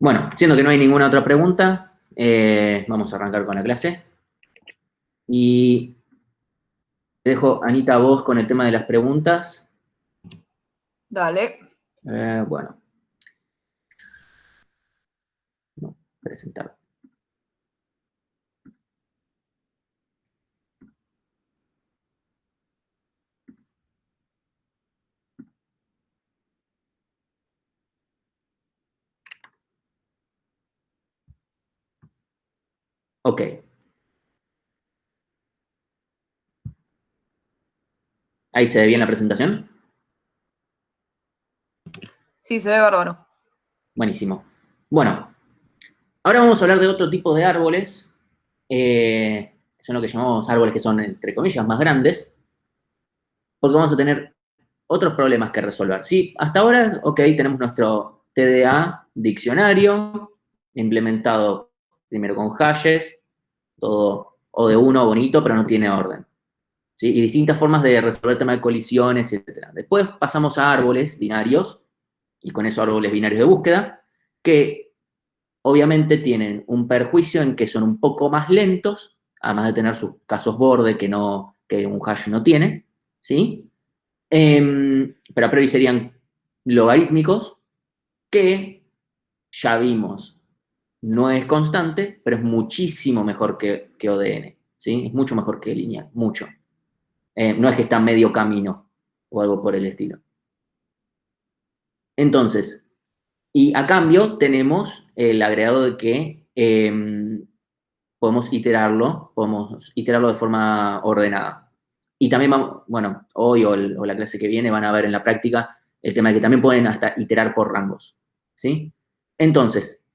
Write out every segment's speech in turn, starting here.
Bueno, siendo que no hay ninguna otra pregunta, vamos a arrancar con la clase. Y te dejo, Anita, a vos con el tema de las preguntas. Dale. Bueno. No, presentar. Ok. ¿Ahí se ve bien la presentación? Sí, se ve bárbaro. Buenísimo. Bueno, ahora vamos a hablar de otro tipo de árboles. Son lo que llamamos árboles que son, entre comillas, más grandes, porque vamos a tener otros problemas que resolver. Sí, hasta ahora, ok, tenemos nuestro TDA diccionario, implementado primero con hashes, todo o de uno bonito, pero no tiene orden. ¿Sí? Y distintas formas de resolver el tema de colisiones, etc. Después pasamos a árboles binarios, y con eso árboles binarios de búsqueda, que obviamente tienen un perjuicio en que son un poco más lentos, además de tener sus casos borde que un hash no tiene, ¿sí? Pero a priori serían logarítmicos, que ya vimos, no es constante, pero es muchísimo mejor que ODN, ¿sí? Es mucho mejor que lineal, mucho. No es que está medio camino o algo por el estilo. Entonces, y a cambio tenemos el agregado de que podemos iterarlo de forma ordenada. Y también, bueno, hoy o la clase que viene van a ver en la práctica el tema de que también pueden hasta iterar por rangos, ¿sí? Entonces,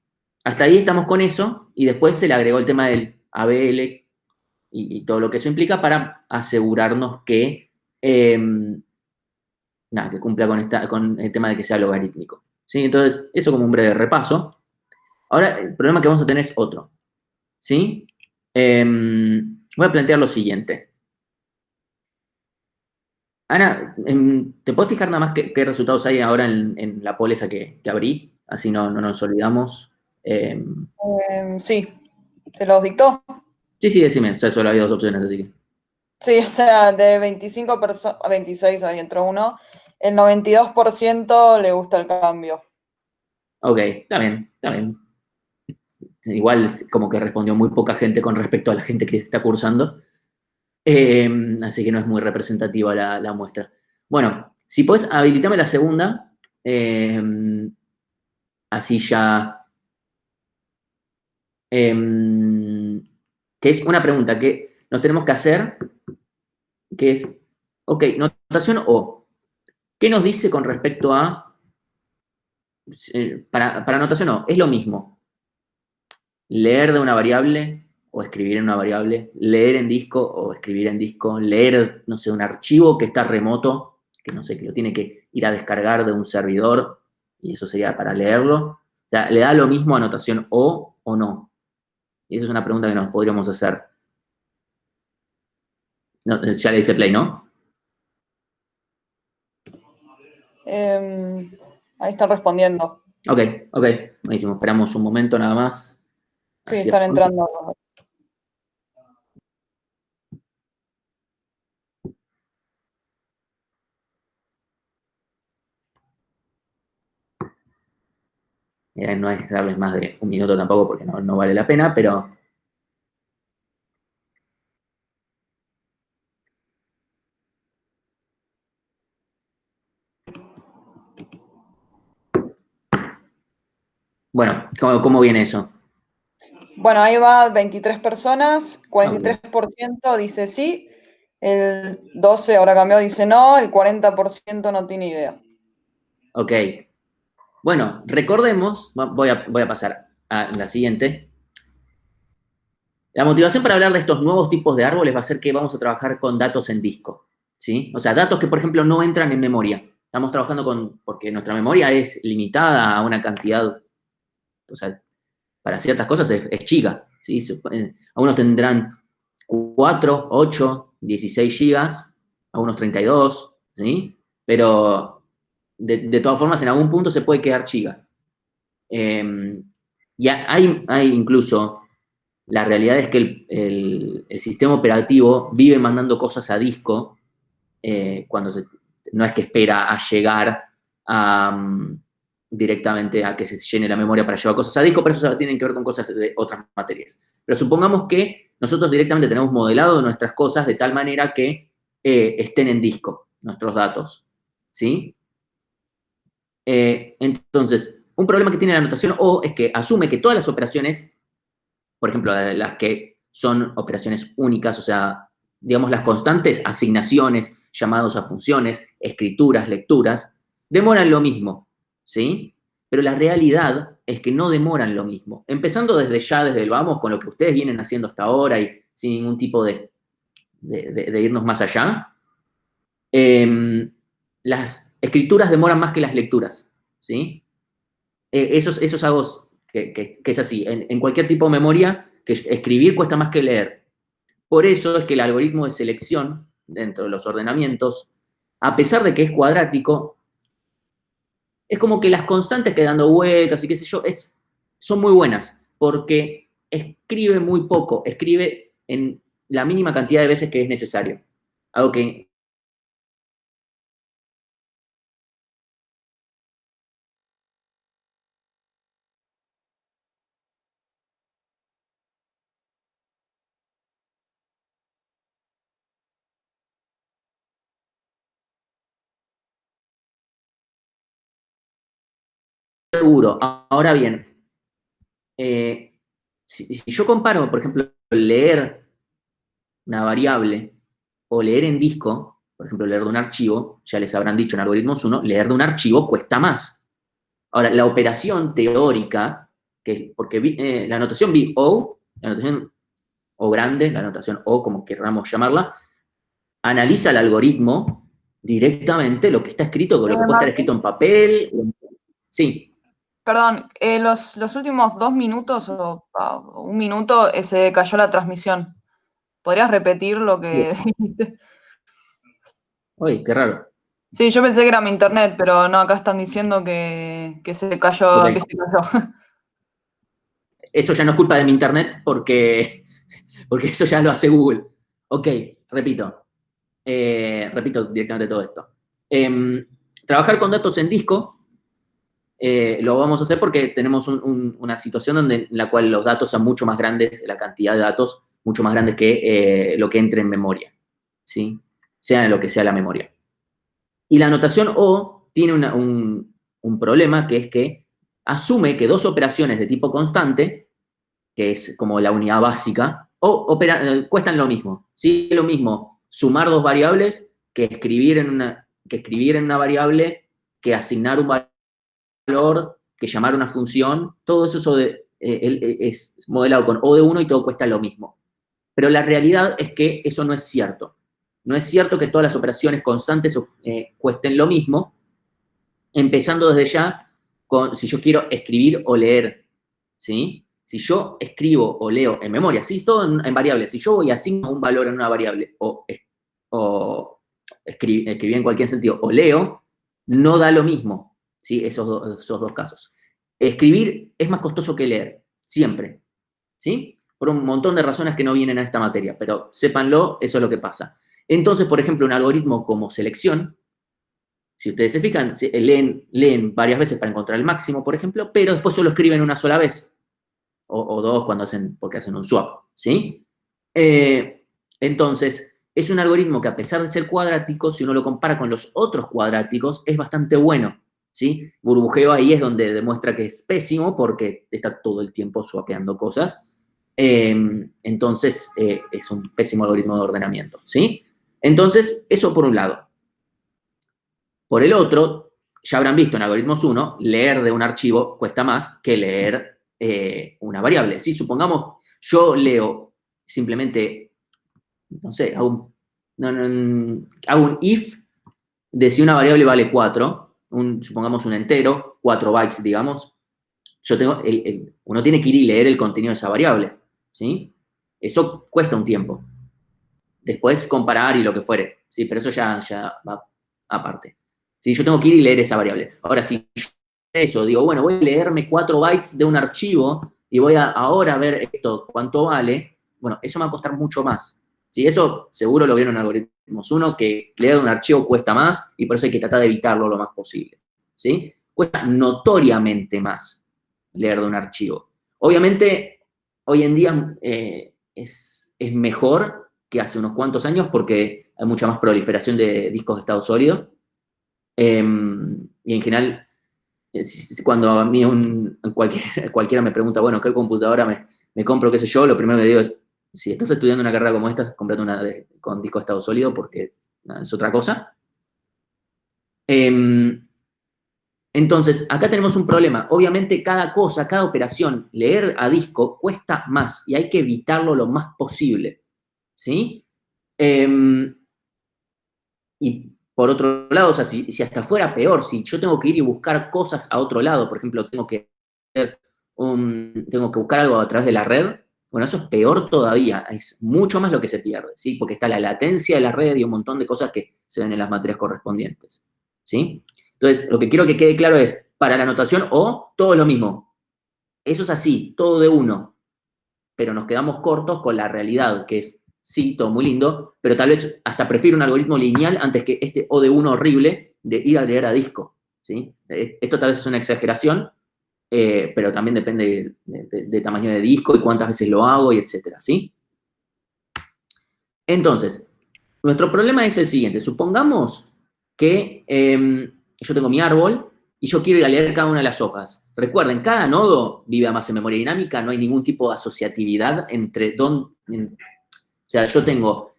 hasta ahí estamos con eso, y después se le agregó el tema del ABL y todo lo que eso implica para asegurarnos que, nada, que cumpla con el tema de que sea logarítmico, ¿sí? Entonces, eso como un breve repaso. Ahora, el problema que vamos a tener es otro, ¿sí? Voy a plantear lo siguiente. Ana, ¿te puedes fijar nada más qué resultados hay ahora en la poll esa que abrí? Así no nos olvidamos. Sí, ¿te los dictó? Sí, decime. O sea, solo había dos opciones, así que. Sí, o sea, de 25 personas, 26, ahí entró uno, el 92% le gusta el cambio. Ok, está bien, está bien. Igual como que respondió muy poca gente con respecto a la gente que está cursando. Así que no es muy representativa la muestra. Bueno, si puedes, habilitame la segunda. Así ya. Que es una pregunta que nos tenemos que hacer, que es, ok, notación O. ¿Qué nos dice con respecto a, para notación O, es lo mismo leer de una variable o escribir en una variable, leer en disco o escribir en disco, leer, no sé, un archivo que está remoto, que no sé, que lo tiene que ir a descargar de un servidor, y eso sería para leerlo? O sea, ¿le da lo mismo a notación o no? Y esa es una pregunta que nos podríamos hacer. No, ya le diste play, ¿no? Ahí están respondiendo. Ok, buenísimo. Esperamos un momento nada más. Sí, Así están entrando. no es darles más de un minuto tampoco porque no vale la pena, pero bueno, ¿cómo viene eso? Bueno, ahí va 23 personas, Ok, 43% dice sí, el 12 ahora cambió, dice no, el 40% no tiene idea. ok. Bueno, recordemos, voy a pasar a la siguiente. La motivación para hablar de estos nuevos tipos de árboles va a ser que vamos a trabajar con datos en disco, ¿sí? O sea, datos que, por ejemplo, no entran en memoria. Estamos trabajando porque nuestra memoria es limitada a una cantidad, o sea, para ciertas cosas es chica, ¿sí? Algunos tendrán 4, 8, 16 gigas, a unos 32, ¿sí? Pero de todas formas, en algún punto se puede quedar chica. Y hay incluso, la realidad es que el sistema operativo vive mandando cosas a disco no es que espera a llegar directamente a que se llene la memoria para llevar cosas a disco, pero eso tiene que ver con cosas de otras materias. Pero supongamos que nosotros directamente tenemos modelado nuestras cosas de tal manera que estén en disco, nuestros datos, ¿sí? Entonces, un problema que tiene la notación O es que asume que todas las operaciones, por ejemplo, las que son operaciones únicas, o sea, digamos las constantes, asignaciones, llamados a funciones, escrituras, lecturas, demoran lo mismo, ¿sí? Pero la realidad es que no demoran lo mismo. Empezando desde ya, desde el vamos, con lo que ustedes vienen haciendo hasta ahora y sin ningún tipo de irnos más allá, las escrituras demoran más que las lecturas, ¿sí? Eso es algo que es así. En cualquier tipo de memoria, que escribir cuesta más que leer. Por eso es que el algoritmo de selección, dentro de los ordenamientos, a pesar de que es cuadrático, es como que las constantes que dando vueltas y qué sé yo, son muy buenas, porque escribe muy poco, escribe en la mínima cantidad de veces que es necesario. Algo que seguro. Ahora bien, si yo comparo, por ejemplo, leer una variable o leer en disco, por ejemplo, leer de un archivo, ya les habrán dicho en Algoritmos 1, leer de un archivo cuesta más. Ahora, la operación teórica, porque la notación BO, la notación O grande, la notación O, como queramos llamarla, analiza el algoritmo directamente lo que está escrito, lo que puede estar escrito Martín, en papel. Sí. perdón, los últimos 2 minutos o 1 minuto se cayó la transmisión. ¿Podrías repetir lo que dijiste? Uy, qué raro. Sí, yo pensé que era mi internet, pero no, acá están diciendo que se cayó, que Ok. se cayó. Eso ya no es culpa de mi internet porque eso ya lo hace Google. Ok, repito. Repito directamente todo esto. Trabajar con datos en disco lo vamos a hacer porque tenemos una situación en la cual los datos son mucho más grandes, la cantidad de datos mucho más grandes que lo que entre en memoria, ¿sí? Sea en lo que sea la memoria. Y la notación O tiene un problema que es que asume que dos operaciones de tipo constante, que es como la unidad básica, cuestan lo mismo, ¿sí? Es lo mismo sumar dos variables que escribir en una variable, que asignar un valor, que llamar una función, todo eso es modelado con O de 1 y todo cuesta lo mismo. Pero la realidad es que eso no es cierto. No es cierto que todas las operaciones constantes cuesten lo mismo, empezando desde ya si yo quiero escribir o leer, ¿sí? Si yo escribo o leo en memoria, ¿sí? Todo en variables. Si yo voy a asignar un valor en una variable o escribir en cualquier sentido o leo, no da lo mismo, ¿sí? Esos dos casos. Escribir es más costoso que leer, siempre, ¿sí? Por un montón de razones que no vienen a esta materia, pero sépanlo, eso es lo que pasa. Entonces, por ejemplo, un algoritmo como selección, si ustedes se fijan, leen varias veces para encontrar el máximo, por ejemplo, pero después solo escriben una sola vez, o dos porque hacen un swap, ¿sí? Entonces, es un algoritmo que a pesar de ser cuadrático, si uno lo compara con los otros cuadráticos, es bastante bueno, ¿sí? Burbujeo ahí es donde demuestra que es pésimo porque está todo el tiempo swapeando cosas. Entonces, es un pésimo algoritmo de ordenamiento, ¿sí? Entonces, eso por un lado. Por el otro, ya habrán visto en Algoritmos 1, leer de un archivo cuesta más que leer una variable. Si supongamos, yo leo simplemente, no sé, hago un if de si una variable vale 4, supongamos un entero, 4 bytes, digamos, uno tiene que ir y leer el contenido de esa variable, ¿sí? Eso cuesta un tiempo. Después comparar y lo que fuere, ¿sí? Pero eso ya va aparte. ¿Sí? Yo tengo que ir y leer esa variable. Ahora, si yo eso, digo, bueno, voy a leerme 4 bytes de un archivo y voy a ahora ver esto, cuánto vale, bueno, eso me va a costar mucho más. ¿Sí? Eso seguro lo vieron en Algoritmos 1, que leer un archivo cuesta más y por eso hay que tratar de evitarlo lo más posible. ¿Sí? Cuesta notoriamente más leer de un archivo. Obviamente, hoy en día es mejor que hace unos cuantos años porque hay mucha más proliferación de discos de estado sólido. Y en general, cuando a mí cualquiera me pregunta, bueno, ¿qué computadora me compro, qué sé yo? Lo primero que digo es, si estás estudiando una carrera como esta, comprate una con disco de estado sólido porque es otra cosa. Entonces, acá tenemos un problema. Obviamente, cada cosa, cada operación, leer a disco cuesta más y hay que evitarlo lo más posible. ¿Sí? Y por otro lado, o sea, si hasta fuera peor, si yo tengo que ir y buscar cosas a otro lado, por ejemplo, tengo que buscar algo a través de la red, bueno, eso es peor todavía, es mucho más lo que se pierde, ¿sí? Porque está la latencia de la red y un montón de cosas que se ven en las materias correspondientes, ¿sí? Entonces, lo que quiero que quede claro es, para la anotación o todo lo mismo. Eso es así, todo de uno, pero nos quedamos cortos con la realidad, que es, sí, todo muy lindo, pero tal vez hasta prefiero un algoritmo lineal antes que este O de uno horrible de ir a leer a disco, ¿sí? Esto tal vez es una exageración, pero también depende de tamaño de disco y cuántas veces lo hago y etcétera, ¿sí? Entonces, nuestro problema es el siguiente. Supongamos que yo tengo mi árbol y yo quiero ir a leer cada una de las hojas. Recuerden, cada nodo vive además en memoria dinámica, no hay ningún tipo de asociatividad entre o sea, yo tengo,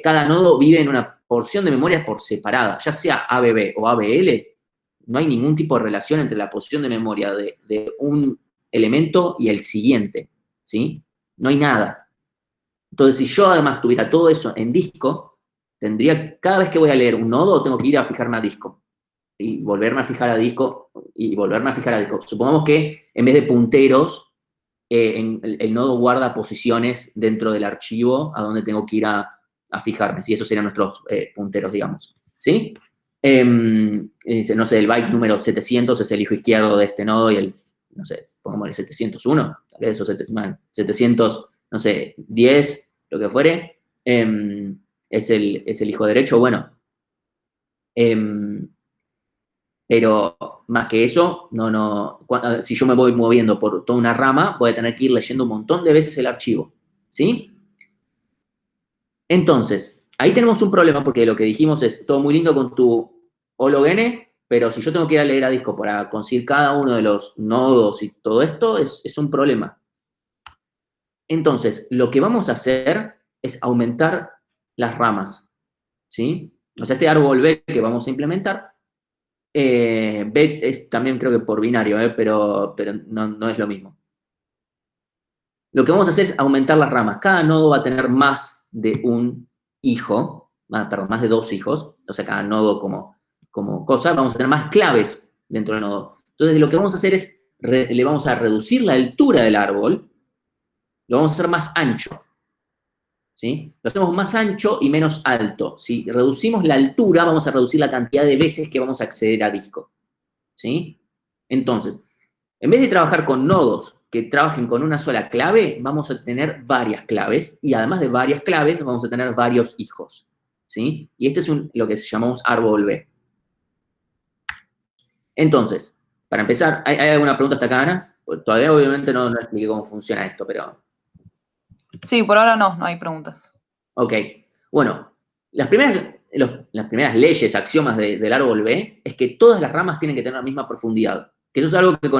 cada nodo vive en una porción de memoria por separada, ya sea ABB o ABL, no hay ningún tipo de relación entre la posición de memoria de un elemento y el siguiente, ¿sí? No hay nada. Entonces, si yo además tuviera todo eso en disco, tendría, cada vez que voy a leer un nodo, tengo que ir a fijarme a disco. Y volverme a fijar a disco, y volverme a fijar a disco. Supongamos que en vez de punteros, el nodo guarda posiciones dentro del archivo a donde tengo que ir a fijarme. ¿Sí? Esos serían nuestros punteros, digamos. ¿Sí? No sé, el byte número 700 es el hijo izquierdo de este nodo y el, no sé, pongamos el 701, tal vez, o 700, no sé, 10, lo que fuere, es el hijo derecho. Bueno, pero más que eso, si yo me voy moviendo por toda una rama, voy a tener que ir leyendo un montón de veces el archivo. ¿Sí? Entonces, ahí tenemos un problema porque lo que dijimos es todo muy lindo con tu O log n, pero si yo tengo que ir a leer a disco para conseguir cada uno de los nodos y todo esto, es un problema. Entonces, lo que vamos a hacer es aumentar las ramas. ¿Sí? O sea, este árbol B que vamos a implementar, B es también creo que por binario, pero no es lo mismo. Lo que vamos a hacer es aumentar las ramas. Cada nodo va a tener más de un hijo, más de dos hijos, o sea, cada nodo como cosa, vamos a tener más claves dentro del nodo. Entonces, lo que vamos a hacer es, le vamos a reducir la altura del árbol, lo vamos a hacer más ancho. ¿Sí? Lo hacemos más ancho y menos alto. Si reducimos la altura, vamos a reducir la cantidad de veces que vamos a acceder a disco. ¿Sí? Entonces, en vez de trabajar con nodos que trabajen con una sola clave, vamos a tener varias claves y además de varias claves vamos a tener varios hijos. ¿Sí? Y este es lo que llamamos árbol B. Entonces, para empezar, ¿hay alguna pregunta hasta acá, Ana? Todavía obviamente no expliqué cómo funciona esto, pero... Sí, por ahora no hay preguntas. Ok. Bueno, las primeras leyes, axiomas del árbol B, es que todas las ramas tienen que tener la misma profundidad. Que eso es algo que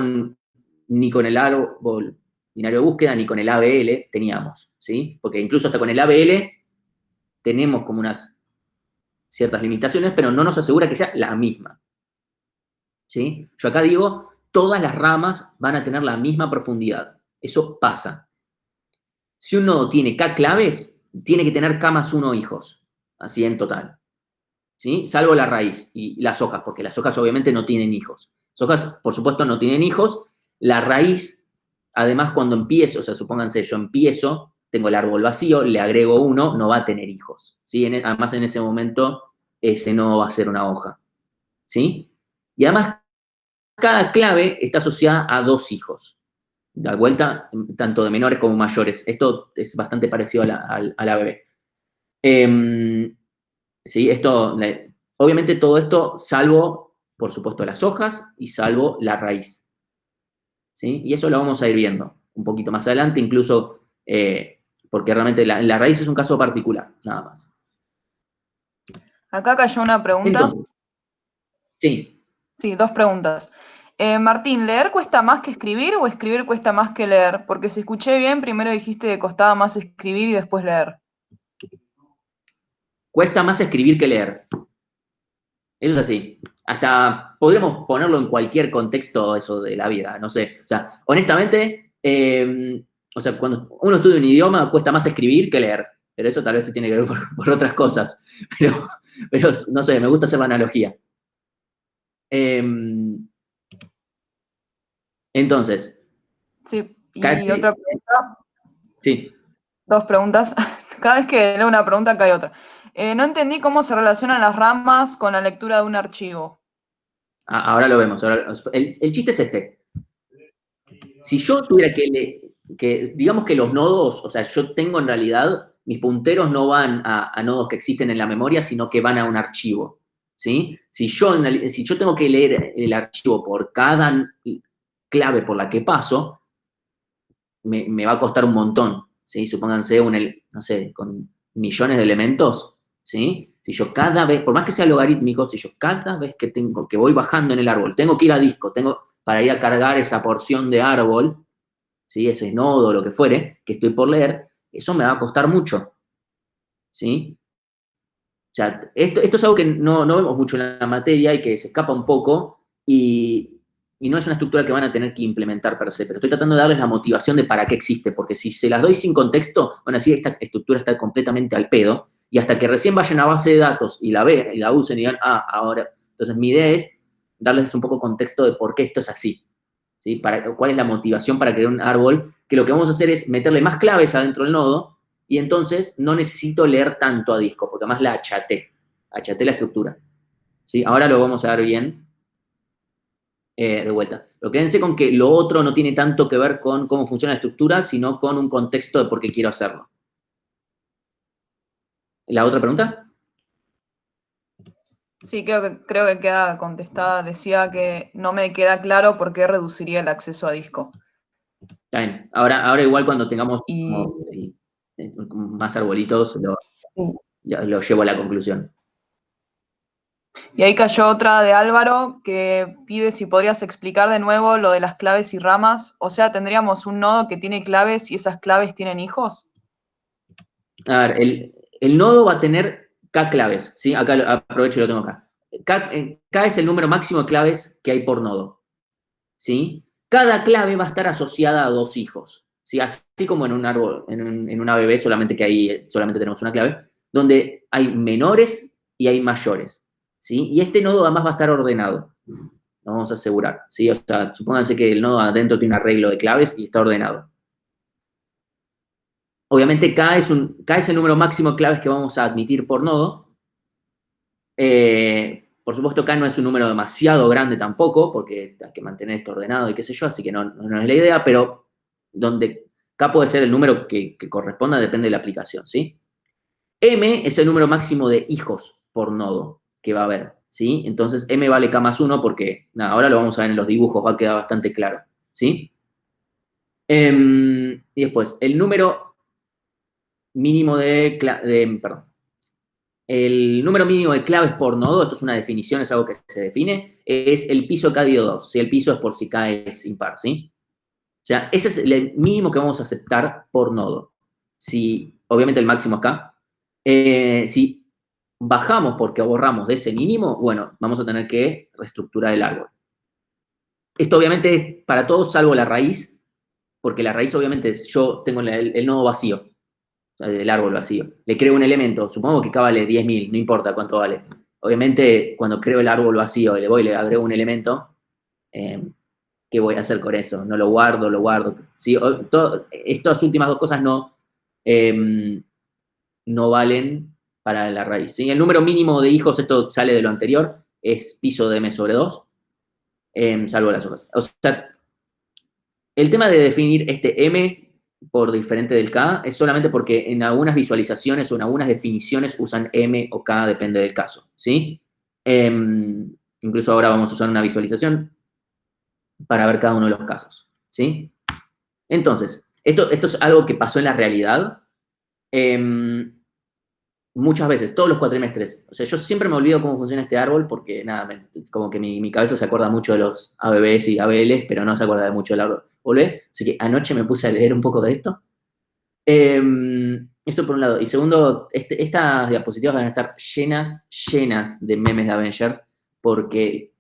ni con el árbol binario de búsqueda ni con el ABL teníamos, ¿sí? Porque incluso hasta con el ABL tenemos como unas ciertas limitaciones, pero no nos asegura que sea la misma, ¿sí? Yo acá digo, todas las ramas van a tener la misma profundidad. Eso pasa. Si un nodo tiene K claves, tiene que tener K más 1 hijos, así en total. ¿Sí? Salvo la raíz y las hojas, porque las hojas obviamente no tienen hijos. Las hojas, por supuesto, no tienen hijos. La raíz, además, cuando empiezo, o sea, supónganse, yo empiezo, tengo el árbol vacío, le agrego uno, no va a tener hijos. ¿Sí? Además, en ese momento, ese no va a ser una hoja. ¿Sí? Y además, cada clave está asociada a dos hijos. Da vuelta, tanto de menores como mayores. Esto es bastante parecido a la bebé. Sí, obviamente todo esto, salvo, por supuesto, las hojas y salvo la raíz. ¿Sí? Y eso lo vamos a ir viendo un poquito más adelante, incluso porque realmente la raíz es un caso particular, nada más. Acá cayó una pregunta. Entonces, sí. Sí, dos preguntas. Martín, ¿leer cuesta más que escribir o escribir cuesta más que leer? Porque si escuché bien, primero dijiste que costaba más escribir y después leer. Cuesta más escribir que leer. Eso es así. Hasta podríamos ponerlo en cualquier contexto eso de la vida, no sé. O sea, honestamente, o sea, cuando uno estudia un idioma cuesta más escribir que leer. Pero eso tal vez se tiene que ver por otras cosas. Pero, no sé, me gusta hacer la analogía. Entonces, Sí, y otra pregunta, sí. dos preguntas. Cada vez que leo una pregunta cae otra. No entendí cómo se relacionan las ramas con la lectura de un archivo. Ahora lo vemos. El chiste es este. Si yo tuviera digamos que los nodos, o sea, yo tengo en realidad, mis punteros no van a nodos que existen en la memoria, sino que van a un archivo, ¿sí? Si yo tengo que leer el archivo por cada clave por la que paso, me va a costar un montón, ¿sí? Supónganse no sé, con millones de elementos, ¿sí? Si yo cada vez, por más que sea logarítmico, si yo cada vez que voy bajando en el árbol, tengo que ir a disco, para ir a cargar esa porción de árbol, ¿sí? Ese nodo, lo que fuere, que estoy por leer, eso me va a costar mucho, ¿sí? O sea, esto es algo que no vemos mucho en la materia y que se escapa un poco y no es una estructura que van a tener que implementar per se, pero estoy tratando de darles la motivación de para qué existe, porque si se las doy sin contexto, bueno, así esta estructura está completamente al pedo y hasta que recién vayan a base de datos y la vean y la usen y digan, ahora. Entonces mi idea es darles un poco contexto de por qué esto es así. ¿Sí? ¿Cuál es la motivación para crear un árbol? Que lo que vamos a hacer es meterle más claves adentro del nodo y entonces no necesito leer tanto a disco, porque además achaté la estructura. ¿Sí? Ahora lo vamos a ver bien de vuelta. Pero quédense con que lo otro no tiene tanto que ver con cómo funciona la estructura, sino con un contexto de por qué quiero hacerlo. ¿La otra pregunta? Sí, creo que queda contestada. Decía que no me queda claro por qué reduciría el acceso a disco. Está bien. Ahora igual cuando tengamos Y, más arbolitos, sí. lo llevo a la conclusión. Y ahí cayó otra de Álvaro que pide si podrías explicar de nuevo lo de las claves y ramas. O sea, ¿tendríamos un nodo que tiene claves y esas claves tienen hijos? A ver, el nodo va a tener K claves, ¿sí? Acá aprovecho y lo tengo acá. K es el número máximo de claves que hay por nodo, ¿sí? Cada clave va a estar asociada a dos hijos, ¿sí? Así como en un árbol, en una bebé, solamente que ahí solamente tenemos una clave, donde hay menores y hay mayores, ¿sí? Y este nodo además va a estar ordenado, lo vamos a asegurar, ¿sí? O sea, supónganse que el nodo adentro tiene un arreglo de claves y está ordenado. Obviamente K es el número máximo de claves que vamos a admitir por nodo. Por supuesto, K no es un número demasiado grande tampoco, porque hay que mantener esto ordenado y qué sé yo, así que no es la idea, pero donde K puede ser el número que corresponda depende de la aplicación, ¿sí? M es el número máximo de hijos por nodo que va a haber, ¿sí? Entonces M vale K más 1 porque, nada, ahora lo vamos a ver en los dibujos, va a quedar bastante claro, ¿sí? Y después, el número mínimo perdón, el número mínimo de claves por nodo, esto es una definición, es algo que se define, es el piso K dio 2. Si el piso es por si K es impar, ¿sí? O sea, ese es el mínimo que vamos a aceptar por nodo. Si, obviamente el máximo es K. Si bajamos porque borramos de ese mínimo, bueno, vamos a tener que reestructurar el árbol. Esto obviamente es para todos salvo la raíz, porque la raíz obviamente yo tengo el nodo vacío. El árbol vacío. Le creo un elemento, supongo que acá vale 10.000, no importa cuánto vale. Obviamente, cuando creo el árbol vacío y le agrego un elemento, ¿qué voy a hacer con eso? No lo guardo, lo guardo. ¿Sí? Estas últimas dos cosas no valen para la raíz. ¿Sí? El número mínimo de hijos, esto sale de lo anterior, es piso de m sobre 2, salvo las hojas. O sea, El tema de definir este M por diferente del K es solamente porque en algunas visualizaciones o en algunas definiciones usan M o K, depende del caso, ¿sí? Incluso ahora vamos a usar una visualización para ver cada uno de los casos, ¿sí? Entonces, esto es algo que pasó en la realidad muchas veces, todos los cuatrimestres. O sea, yo siempre me olvido cómo funciona este árbol porque, nada, como que mi cabeza se acuerda mucho de los ABBs y ABLs, pero no se acuerda de mucho del árbol B. Así que anoche me puse a leer un poco de esto. Eso por un lado. Y segundo, estas diapositivas van a estar llenas de memes de Avengers, porque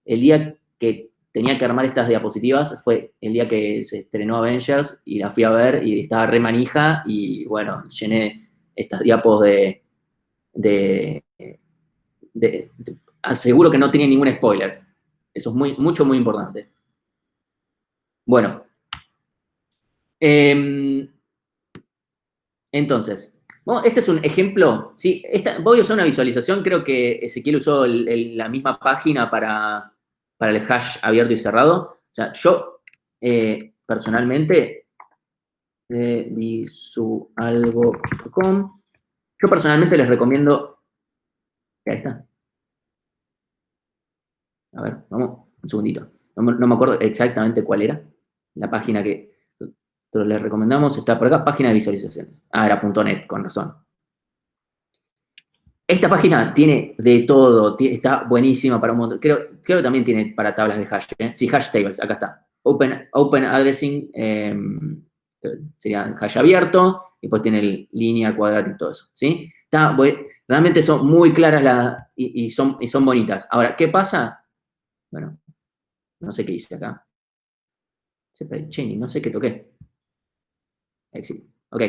el día que tenía que armar estas diapositivas fue el día que se estrenó Avengers y la fui a ver y estaba re manija y bueno, llené estas diapos aseguro que no tiene ningún spoiler. Eso es muy importante. Bueno. Entonces, bueno, este es un ejemplo. ¿Sí? Voy a usar una visualización. Creo que Ezequiel usó la misma página para el hash abierto y cerrado. O sea, yo personalmente, visualgo.com, yo personalmente les recomiendo. Ahí está. A ver, vamos, un segundito. No me acuerdo exactamente cuál era la página que nosotros les recomendamos. Está por acá, página de visualizaciones. Ah, era .net, con razón. Esta página tiene de todo, está buenísima para un montón. Creo que también tiene para tablas de hash. Sí, hash tables, acá está. Open addressing sería hash abierto, y después tiene línea, cuadrática y todo eso. ¿Sí? Realmente son muy claras y son bonitas. Ahora, ¿qué pasa? Bueno, no sé qué hice acá. Chaining, no sé qué toqué. Exit. Ok.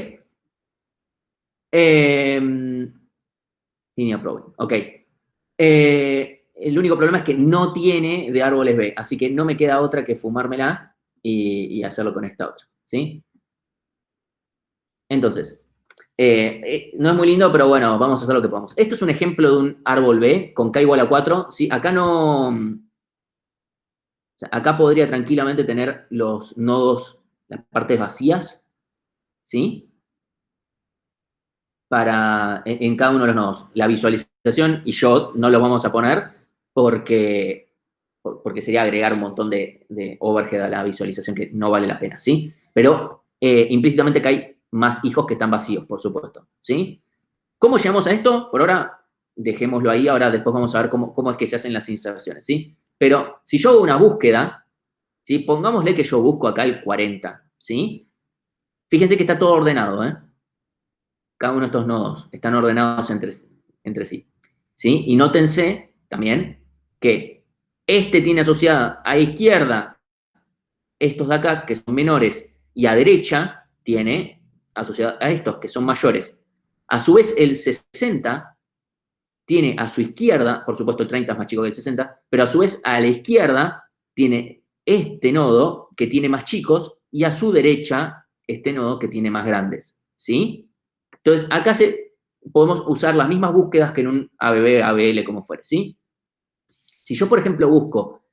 Línea probing. Ok. El único problema es que no tiene de árboles B, así que no me queda otra que fumármela y hacerlo con esta otra. ¿Sí? Entonces, no es muy lindo, pero bueno, vamos a hacer lo que podamos. Esto es un ejemplo de un árbol B con K igual a 4. ¿Sí? Acá no. O sea, acá podría tranquilamente tener los nodos, las partes vacías, ¿sí? En cada uno de los nodos. La visualización y yo no lo vamos a poner porque sería agregar un montón de overhead a la visualización que no vale la pena, ¿sí? Pero implícitamente que hay más hijos que están vacíos, por supuesto, ¿sí? ¿Cómo llegamos a esto? Por ahora, dejémoslo ahí, ahora después vamos a ver cómo es que se hacen las inserciones, ¿sí? Pero si yo hago una búsqueda, ¿sí? Pongámosle que yo busco acá el 40, ¿sí? Fíjense que está todo ordenado, ¿eh? Cada uno de estos nodos están ordenados entre sí, ¿sí? Y nótense también que este tiene asociada a izquierda estos de acá, que son menores, y a derecha tiene asociado a estos, que son mayores. A su vez, el 60 tiene a su izquierda, por supuesto el 30 es más chico que el 60, pero a su vez a la izquierda tiene este nodo que tiene más chicos y a su derecha este nodo que tiene más grandes, ¿sí? Entonces, acá podemos usar las mismas búsquedas que en un ABB, ABL, como fuere, ¿sí? Si yo, por ejemplo, busco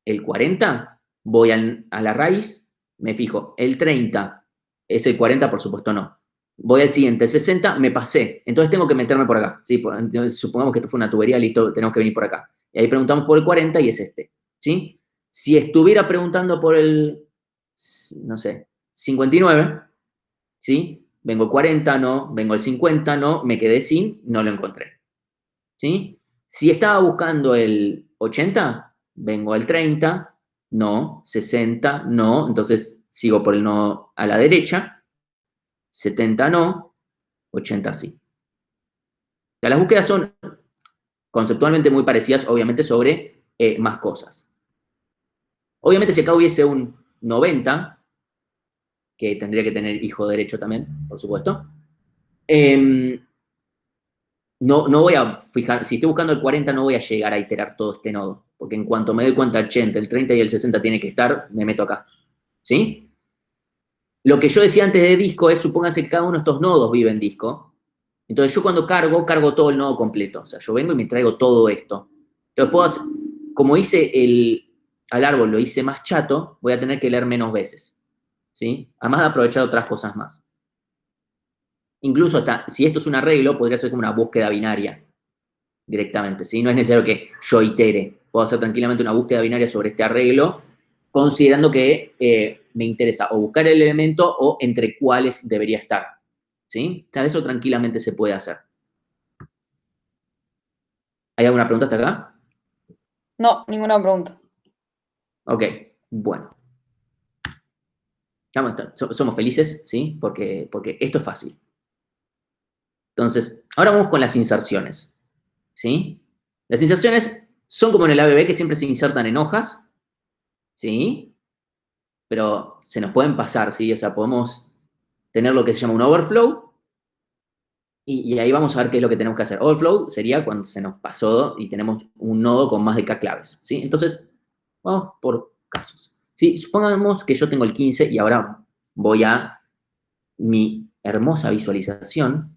el 40, voy a la raíz, me fijo, el 30 es el 40, por supuesto no. Voy al siguiente, el 60, me pasé. Entonces tengo que meterme por acá, ¿sí? Supongamos que esto fue una tubería, listo, tenemos que venir por acá. Y ahí preguntamos por el 40 y es este, ¿sí? Si estuviera preguntando por el, no sé, 59, ¿sí? Vengo el 40, no. Vengo el 50, no. Me quedé sin, no lo encontré. ¿Sí? Si estaba buscando el 80, vengo al 30, no. 60, no. Entonces sigo por el no a la derecha. 70, no. 80, sí. O sea, las búsquedas son conceptualmente muy parecidas, obviamente, sobre más cosas. Obviamente, si acá hubiese un 90, que tendría que tener hijo derecho también, por supuesto, no voy a fijar, si estoy buscando el 40 no voy a llegar a iterar todo este nodo, porque en cuanto me doy cuenta el 80, el 30 y el 60 tiene que estar, me meto acá, ¿sí? Lo que yo decía antes de disco es, supónganse que cada uno de estos nodos vive en disco, entonces yo cuando cargo todo el nodo completo, o sea, yo vengo y me traigo todo esto. Entonces puedo hacer, como hice al árbol lo hice más chato, voy a tener que leer menos veces, ¿sí? Además de aprovechar otras cosas más. Incluso hasta, si esto es un arreglo, podría ser como una búsqueda binaria directamente, ¿sí? No es necesario que yo itere. Puedo hacer tranquilamente una búsqueda binaria sobre este arreglo, considerando que me interesa o buscar el elemento o entre cuáles debería estar, ¿sí? O sea, eso tranquilamente se puede hacer. ¿Hay alguna pregunta hasta acá? No, ninguna pregunta. Ok, bueno. Somos felices, ¿sí? Porque esto es fácil. Entonces, ahora vamos con las inserciones, ¿sí? Las inserciones son como en el ABB, que siempre se insertan en hojas, ¿sí? Pero se nos pueden pasar, ¿sí? O sea, podemos tener lo que se llama un overflow y ahí vamos a ver qué es lo que tenemos que hacer. Overflow sería cuando se nos pasó y tenemos un nodo con más de K claves, ¿sí? Entonces, vamos por casos. ¿Sí? Supongamos que yo tengo el 15 y ahora voy a mi hermosa visualización.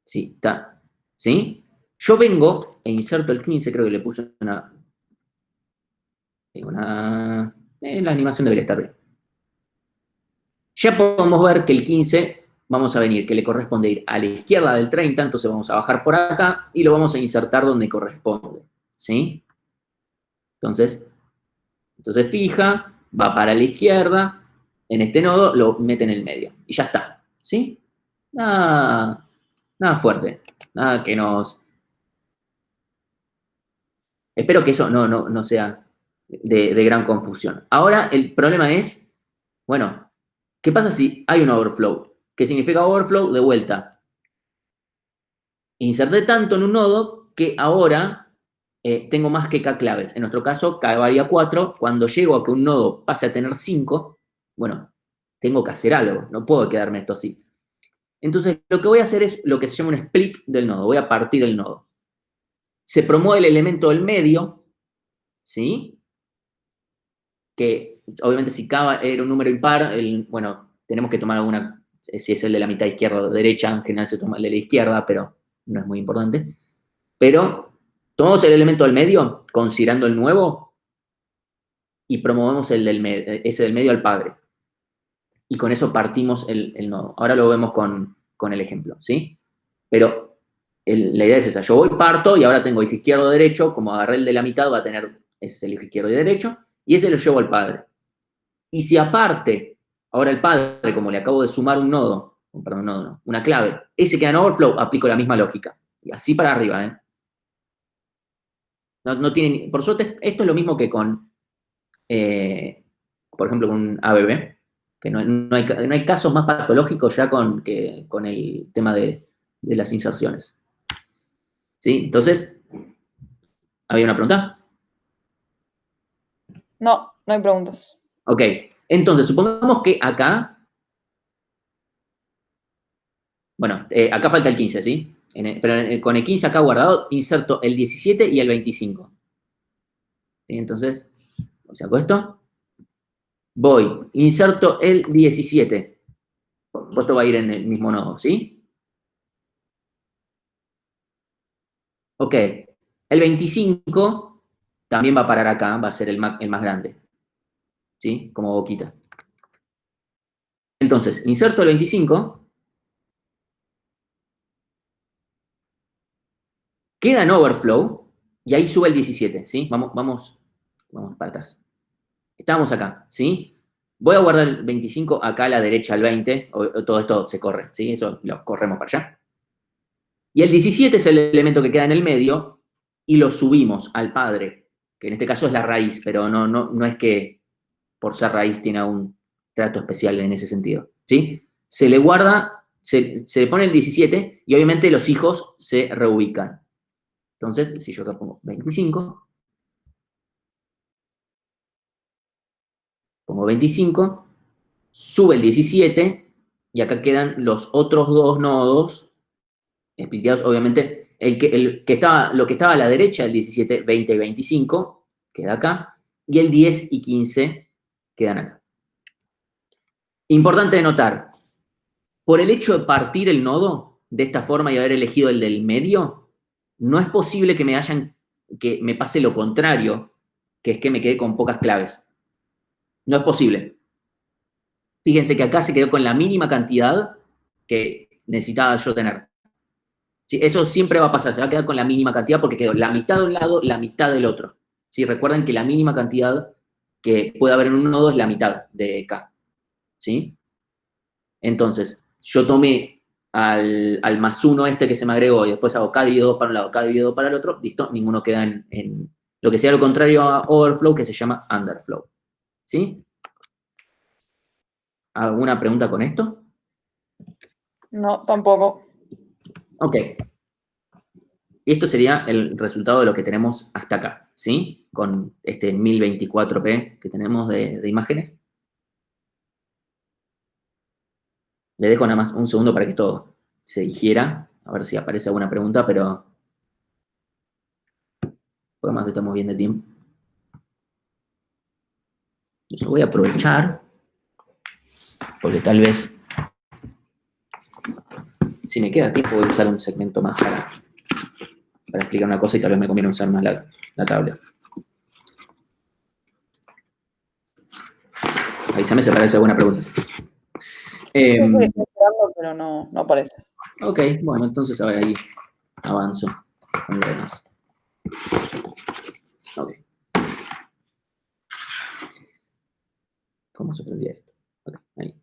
Sí, está. ¿Sí? Yo vengo e inserto el 15, creo que le puse la animación debería estar bien. Ya podemos ver que el 15, vamos a venir, que le corresponde ir a la izquierda del 30, entonces vamos a bajar por acá y lo vamos a insertar donde corresponde, ¿sí? Entonces fija, va para la izquierda, en este nodo lo mete en el medio y ya está, ¿sí? Nada fuerte, nada que nos... Espero que eso no sea de gran confusión. Ahora el problema es, bueno, ¿qué pasa si hay un overflow? ¿Qué significa overflow? De vuelta, inserté tanto en un nodo que ahora tengo más que K claves. En nuestro caso, K valía 4. Cuando llego a que un nodo pase a tener 5, bueno, tengo que hacer algo. No puedo quedarme esto así. Entonces, lo que voy a hacer es lo que se llama un split del nodo. Voy a partir el nodo. Se promueve el elemento del medio, ¿sí? Que obviamente si K era un número impar, bueno, tenemos que tomar alguna, si es el de la mitad izquierda o derecha, en general se toma el de la izquierda, pero no es muy importante. Pero tomamos el elemento del medio, considerando el nuevo, y promovemos ese del medio al padre. Y con eso partimos el nodo. Ahora lo vemos con el ejemplo, ¿sí? Pero la idea es esa. Yo voy, parto, y ahora tengo eje izquierdo derecho. Como agarré el de la mitad, va a tener, ese es el eje izquierdo y derecho, y ese lo llevo al padre. Y si aparte, ahora el padre, como le acabo de sumar un nodo, perdón, un nodo no, una clave, ese queda en overflow, aplico la misma lógica. Y así para arriba, ¿eh? No tiene, por suerte, esto es lo mismo que con, por ejemplo, con un ABB, que no hay casos más patológicos ya con el tema de las inserciones. ¿Sí? Entonces, ¿había una pregunta? No, no hay preguntas. Ok, entonces, supongamos que acá, bueno, acá falta el 15, ¿sí? Pero con el 15 acá guardado, inserto el 17 y el 25. ¿Sí? Entonces, saco esto, voy, inserto el 17. Esto va a ir en el mismo nodo, ¿sí? Ok, el 25 también va a parar acá, va a ser el más grande, ¿sí? Como boquita. Entonces, inserto el 25, queda en overflow y ahí sube el 17, ¿sí? Vamos para atrás. Estábamos acá, ¿sí? Voy a guardar el 25 acá a la derecha al 20, todo esto se corre, ¿sí? Eso lo corremos para allá. Y el 17 es el elemento que queda en el medio y lo subimos al padre, que en este caso es la raíz, pero no es que por ser raíz tiene un trato especial en ese sentido, ¿sí? Se le guarda, se le pone el 17 y obviamente los hijos se reubican. Entonces, si yo acá pongo 25, pongo 25, sube el 17 y acá quedan los otros dos nodos spliteados, obviamente, lo que estaba a la derecha, el 17, 20 y 25, queda acá, y el 10 y 15 quedan acá. Importante de notar, por el hecho de partir el nodo de esta forma y haber elegido el del medio, no es posible que me hayan que me pase lo contrario, que es que me quede con pocas claves. No es posible. Fíjense que acá se quedó con la mínima cantidad que necesitaba yo tener. ¿Sí? Eso siempre va a pasar, se va a quedar con la mínima cantidad porque quedó la mitad de un lado, la mitad del otro. ¿Sí? Recuerden que la mínima cantidad que puede haber en un nodo es la mitad de K. ¿Sí? Entonces, yo tomé al más uno este que se me agregó y después hago K dividido 2 para un lado, K dividido 2 para el otro, listo, ninguno queda en lo que sea lo contrario a overflow, que se llama underflow. ¿Sí? ¿Alguna pregunta con esto? No, tampoco. Ok. Y esto sería el resultado de lo que tenemos hasta acá, ¿sí? Con este 1024p que tenemos de imágenes. Le dejo nada más un segundo para que esto se digiera, a ver si aparece alguna pregunta, pero además estamos bien de tiempo. Yo voy a aprovechar, porque tal vez, si me queda tiempo, voy a usar un segmento más para explicar una cosa y tal vez me conviene usar más la tabla. Avísame si aparece alguna pregunta. Estoy esperando, pero no aparece. Ok, bueno, entonces ahora ahí avanzo con lo demás. Ok. ¿Cómo se prendía esto? Ok, ahí.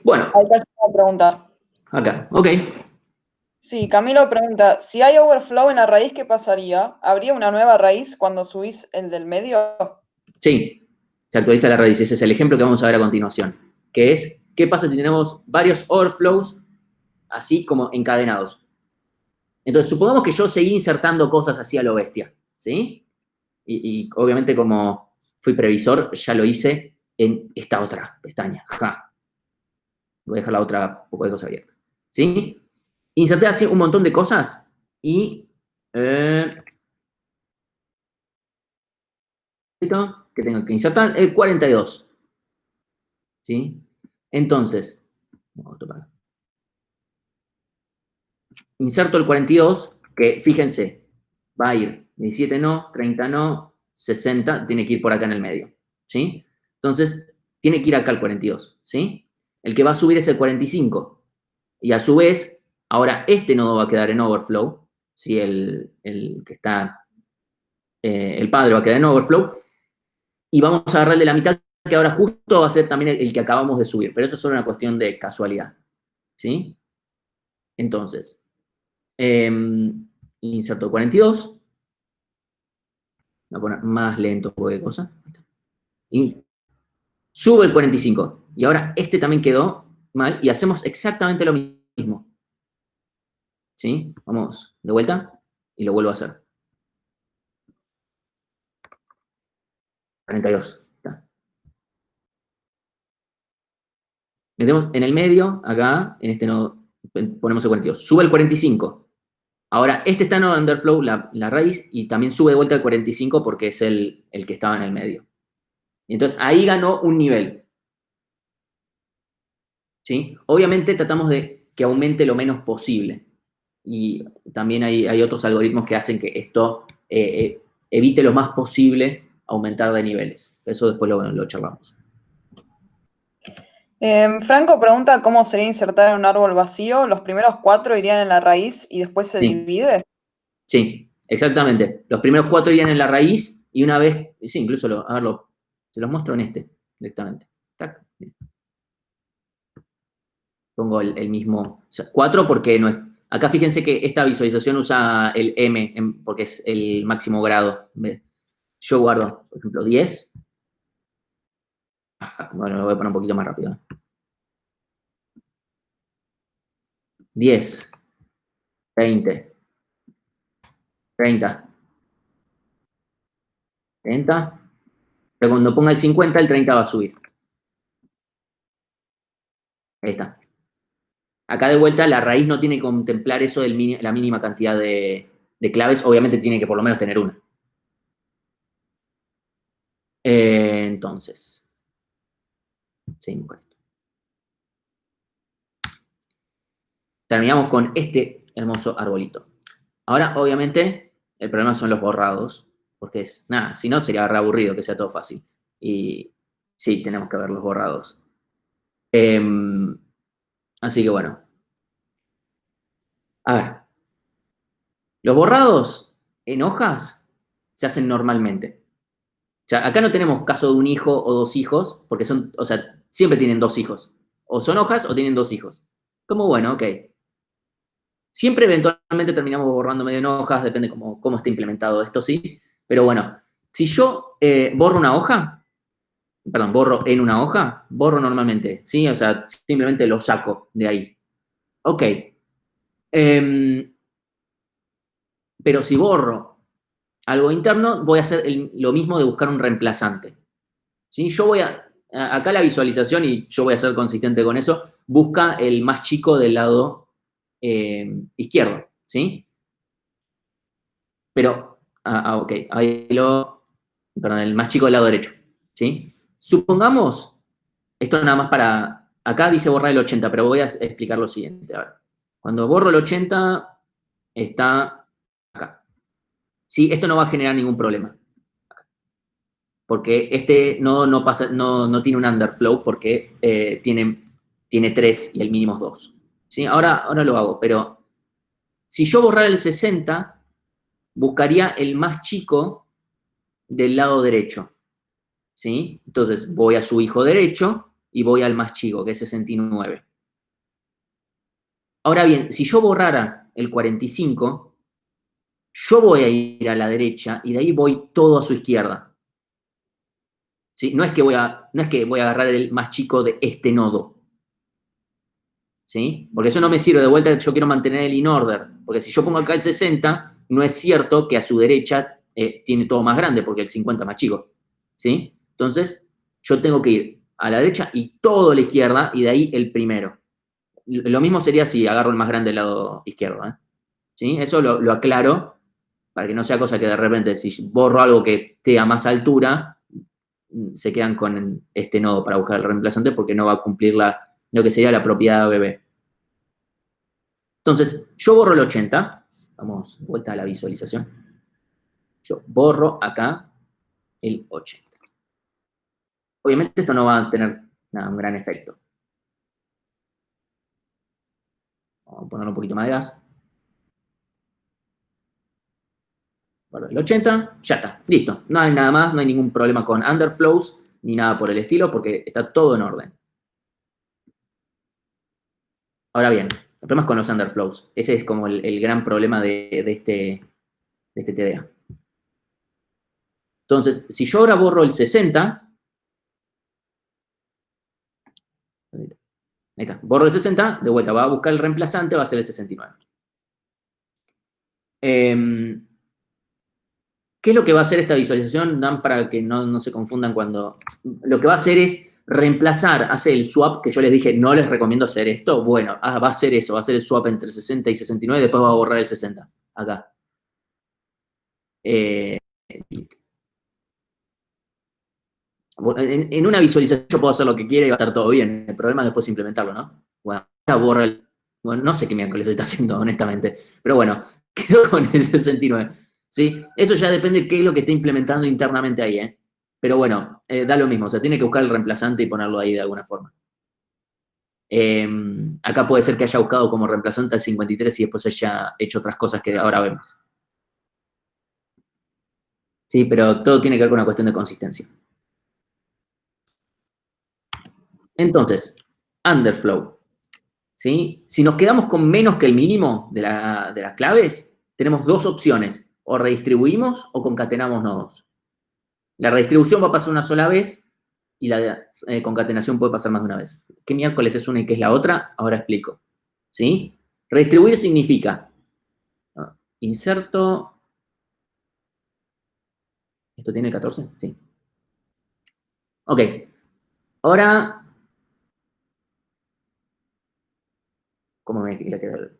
Bueno, Ahí está una pregunta. acá, ok. Sí, Camilo pregunta, si hay overflow en la raíz, ¿qué pasaría? ¿Habría una nueva raíz cuando subís el del medio? Sí, se actualiza la raíz. Ese es el ejemplo que vamos a ver a continuación, que es, ¿qué pasa si tenemos varios overflows así como encadenados? Entonces, supongamos que yo seguí insertando cosas así a lo bestia, ¿sí? Y obviamente como fui previsor, ya lo hice en esta otra pestaña. Ja. Voy a dejar la otra poco de cosas abierta. ¿Sí? Inserté así un montón de cosas y... que tengo que insertar el 42. ¿Sí? Entonces, inserto el 42, que fíjense, va a ir 17 no, 30 no, 60, tiene que ir por acá en el medio. ¿Sí? Entonces, tiene que ir acá el 42. ¿Sí? El que va a subir es el 45. Y a su vez, ahora este nodo va a quedar en overflow. ¿Sí? El que está, el padre va a quedar en overflow. Y vamos a agarrarle la mitad, que ahora justo va a ser también el que acabamos de subir. Pero eso es solo una cuestión de casualidad. ¿Sí? Entonces, inserto 42. Voy a poner más lento cualquier cosa. Y sube el 45. Y ahora este también quedó mal y hacemos exactamente lo mismo. ¿Sí? Vamos de vuelta y lo vuelvo a hacer. 42. Está. Metemos en el medio, acá, en este nodo, ponemos el 42. Sube el 45. Ahora, este está en underflow, la raíz, y también sube de vuelta el 45 porque es el que estaba en el medio. Y entonces ahí ganó un nivel. ¿Sí? Obviamente tratamos de que aumente lo menos posible. Y también hay otros algoritmos que hacen que esto evite lo más posible aumentar de niveles. Eso después lo charlamos. Franco pregunta cómo sería insertar en un árbol vacío. ¿Los primeros 4 irían en la raíz y después se Sí, divide? sí, exactamente. Los primeros 4 irían en la raíz y una vez, sí, incluso, a ver, se los muestro en este directamente. Tac. Pongo el mismo, o sea, 4 porque no es, acá fíjense que esta visualización usa el M porque es el máximo grado. Yo guardo, por ejemplo, 10. Bueno, lo voy a poner un poquito más rápido. 10, 20, 30, 30. Pero cuando ponga el 50, el 30 va a subir. Ahí está. Acá de vuelta la raíz no tiene que contemplar eso de la mínima cantidad de claves. Obviamente tiene que por lo menos tener una. Entonces, seguimos con esto. Terminamos con este hermoso arbolito. Ahora, obviamente, el problema son los borrados, porque nada, si no sería re aburrido que sea todo fácil. Y sí, tenemos que ver los borrados. Así que bueno. A ver, los borrados en hojas se hacen normalmente. O sea, acá no tenemos caso de un hijo o dos hijos, porque son, o sea, siempre tienen dos hijos. O son hojas o tienen dos hijos. Como bueno, ok. Siempre eventualmente terminamos borrando medio en hojas, depende cómo esté implementado esto, sí. Pero bueno, si yo borro una hoja, perdón, borro en una hoja, borro normalmente, ¿sí? O sea, simplemente lo saco de ahí. Ok. Pero si borro algo interno, voy a hacer lo mismo de buscar un reemplazante. ¿Sí? Yo voy acá la visualización, y yo voy a ser consistente con eso, busca el más chico del lado izquierdo, ¿sí? Pero, ok, perdón, el más chico del lado derecho, ¿sí? Supongamos, esto nada más acá dice borrar el 80, pero voy a explicar lo siguiente. A ver, cuando borro el 80, está acá. ¿Sí? Esto no va a generar ningún problema. Porque este nodo no tiene un underflow porque tiene 3 y el mínimo es 2. ¿Sí? Ahora lo hago, pero si yo borrara el 60, buscaría el más chico del lado derecho. ¿Sí? Entonces voy a su hijo derecho y voy al más chico, que es 69. Ahora bien, si yo borrara el 45, yo voy a ir a la derecha y de ahí voy todo a su izquierda. ¿Sí? No es que voy a agarrar el más chico de este nodo. ¿Sí? Porque eso no me sirve. De vuelta, yo quiero mantener el in order. Porque si yo pongo acá el 60, no es cierto que a su derecha tiene todo más grande, porque el 50 es más chico. ¿Sí? Entonces, yo tengo que ir a la derecha y todo a la izquierda, y de ahí el primero. Lo mismo sería si agarro el más grande del lado izquierdo. ¿Sí? Eso lo aclaro para que no sea cosa que de repente, si borro algo que esté a más altura, se quedan con este nodo para buscar el reemplazante porque no va a cumplir lo que sería la propiedad bebé. Entonces, yo borro el 80. Vamos, vuelta a la visualización. Yo borro acá el 80. Obviamente esto no va a tener un gran efecto. Vamos a ponerle un poquito más de gas. Borro el 80, ya está, listo. No hay nada más, no hay ningún problema con underflows ni nada por el estilo porque está todo en orden. Ahora bien, el problema es con los underflows. Ese es como el gran problema de este TDA. Entonces, si yo ahora borro el 60, ahí está, borro el 60, de vuelta va a buscar el reemplazante, va a ser el 69. ¿Qué es lo que va a hacer esta visualización? Dan para que no se confundan cuando... Lo que va a hacer es reemplazar, hace el swap, que yo les dije, no les recomiendo hacer esto. Bueno, va a hacer eso, va a hacer el swap entre 60 y 69, después va a borrar el 60, acá. En una visualización yo puedo hacer lo que quiera y va a estar todo bien. El problema es después implementarlo, ¿no? Bueno, ahora borra bueno, no sé qué miércoles está haciendo, honestamente. Pero bueno, quedó con el 69. ¿Sí? Eso ya depende de qué es lo que esté implementando internamente ahí, ¿eh? Pero bueno, da lo mismo. O sea, tiene que buscar el reemplazante y ponerlo ahí de alguna forma. Acá puede ser que haya buscado como reemplazante al 53 y después haya hecho otras cosas que ahora vemos. Sí, pero todo tiene que ver con una cuestión de consistencia. Entonces, underflow. ¿Sí? Si nos quedamos con menos que el mínimo de las claves, tenemos dos opciones. O redistribuimos o concatenamos nodos. La redistribución va a pasar una sola vez y la concatenación puede pasar más de una vez. ¿Qué miércoles es una y qué es la otra? Ahora explico. ¿Sí? Redistribuir significa inserto. ¿Esto tiene 14? Sí. Ok. Ahora, ¿cómo me quería quedar?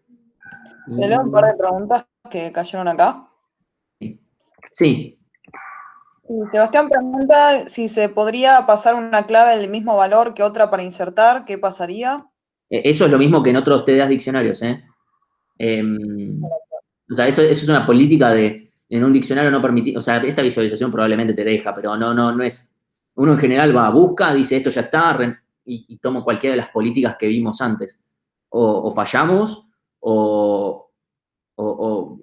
Te leo un par de preguntas que cayeron acá. Sí. Sebastián pregunta si se podría pasar una clave del mismo valor que otra para insertar, ¿qué pasaría? Eso es lo mismo que en otros TDAs diccionarios, ¿eh? O sea, eso es una política de, en un diccionario no permitir, o sea, esta visualización probablemente te deja, pero no es, uno en general va, busca, dice esto ya está, y tomo cualquiera de las políticas que vimos antes. O fallamos, o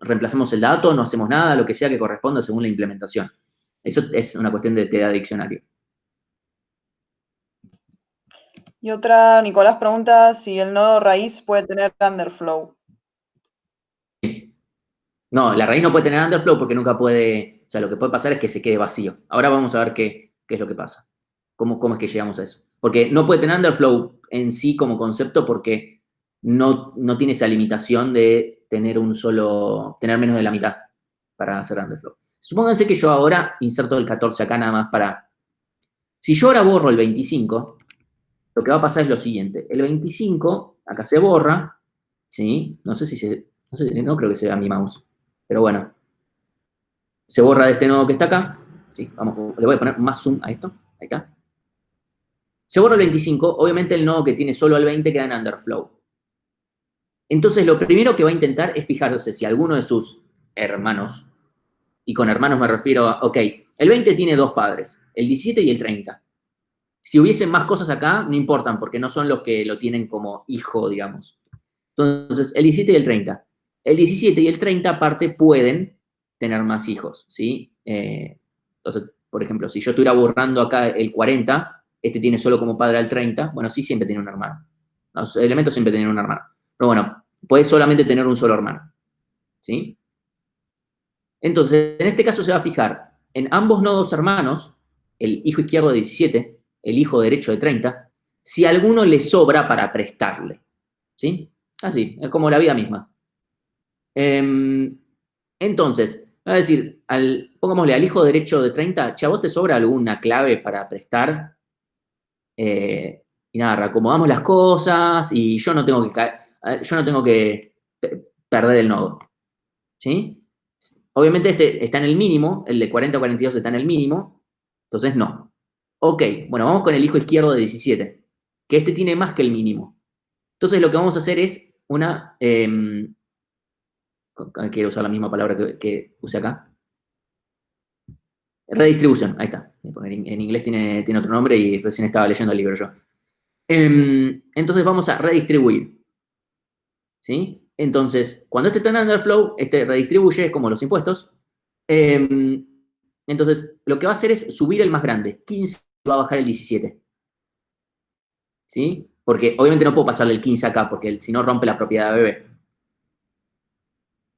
reemplazamos el dato, no hacemos nada, lo que sea que corresponda según la implementación. Eso es una cuestión de te da diccionario. Y otra, Nicolás pregunta si el nodo raíz puede tener underflow. No, la raíz no puede tener underflow porque nunca puede, o sea, lo que puede pasar es que se quede vacío. Ahora vamos a ver qué es lo que pasa. ¿Cómo es que llegamos a eso? Porque no puede tener underflow en sí como concepto porque no tiene esa limitación de tener tener menos de la mitad para hacer underflow. Supónganse que yo ahora inserto el 14 acá nada más para... Si yo ahora borro el 25, lo que va a pasar es lo siguiente. El 25, acá se borra, ¿sí? No sé, no creo que se vea mi mouse. Pero bueno, se borra de este nodo que está acá. ¿Sí? Le voy a poner más zoom a esto. Ahí está. Se borra el 25. Obviamente el nodo que tiene solo el 20 queda en underflow. Entonces lo primero que va a intentar es fijarse si alguno de sus hermanos, y con hermanos me refiero a, ok, el 20 tiene dos padres, el 17 y el 30. Si hubiesen más cosas acá, no importan, porque no son los que lo tienen como hijo, digamos. Entonces, el 17 y el 30. El 17 y el 30 aparte pueden tener más hijos, ¿sí? Entonces, por ejemplo, si yo estuviera borrando acá el 40, este tiene solo como padre al 30, bueno, sí siempre tiene un hermano. Los elementos siempre tienen un hermano. Pero bueno, puede solamente tener un solo hermano, ¿sí? Entonces, en este caso se va a fijar en ambos nodos hermanos, el hijo izquierdo de 17, el hijo derecho de 30, si alguno le sobra para prestarle, ¿sí? Así, es como la vida misma. Entonces, va a decir, pongámosle al hijo derecho de 30, che, ¿a vos te sobra alguna clave para prestar? Y nada, reacomodamos las cosas y yo no tengo que perder el nodo, ¿sí? Obviamente este está en el mínimo, el de 40 a 42 está en el mínimo, entonces no. Ok, bueno, vamos con el hijo izquierdo de 17, que este tiene más que el mínimo. Entonces lo que vamos a hacer es una... quiero usar la misma palabra que usé acá. Redistribución, ahí está. En inglés tiene otro nombre y recién estaba leyendo el libro yo. Entonces vamos a redistribuir. ¿Sí? Entonces, cuando este está en underflow, este redistribuye, es como los impuestos. Entonces, lo que va a hacer es subir el más grande. 15 va a bajar el 17. ¿Sí? Porque obviamente no puedo pasarle el 15 acá, porque si no rompe la propiedad de bebé.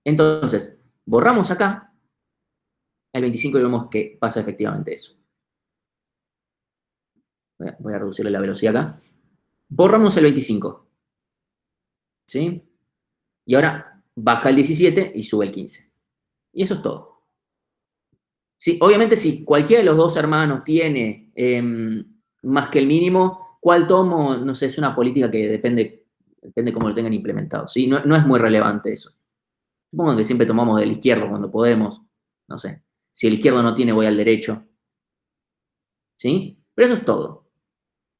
Entonces, borramos acá el 25 y vemos que pasa efectivamente eso. Voy a reducirle la velocidad acá. Borramos el 25. ¿Sí? Y ahora baja el 17 y sube el 15. Y eso es todo. Sí, obviamente, si cualquiera de los dos hermanos tiene más que el mínimo, ¿cuál tomo? No sé, es una política que depende cómo lo tengan implementado. ¿Sí? No es muy relevante eso. Supongo que siempre tomamos del izquierdo cuando podemos. No sé. Si el izquierdo no tiene, voy al derecho. ¿Sí? Pero eso es todo.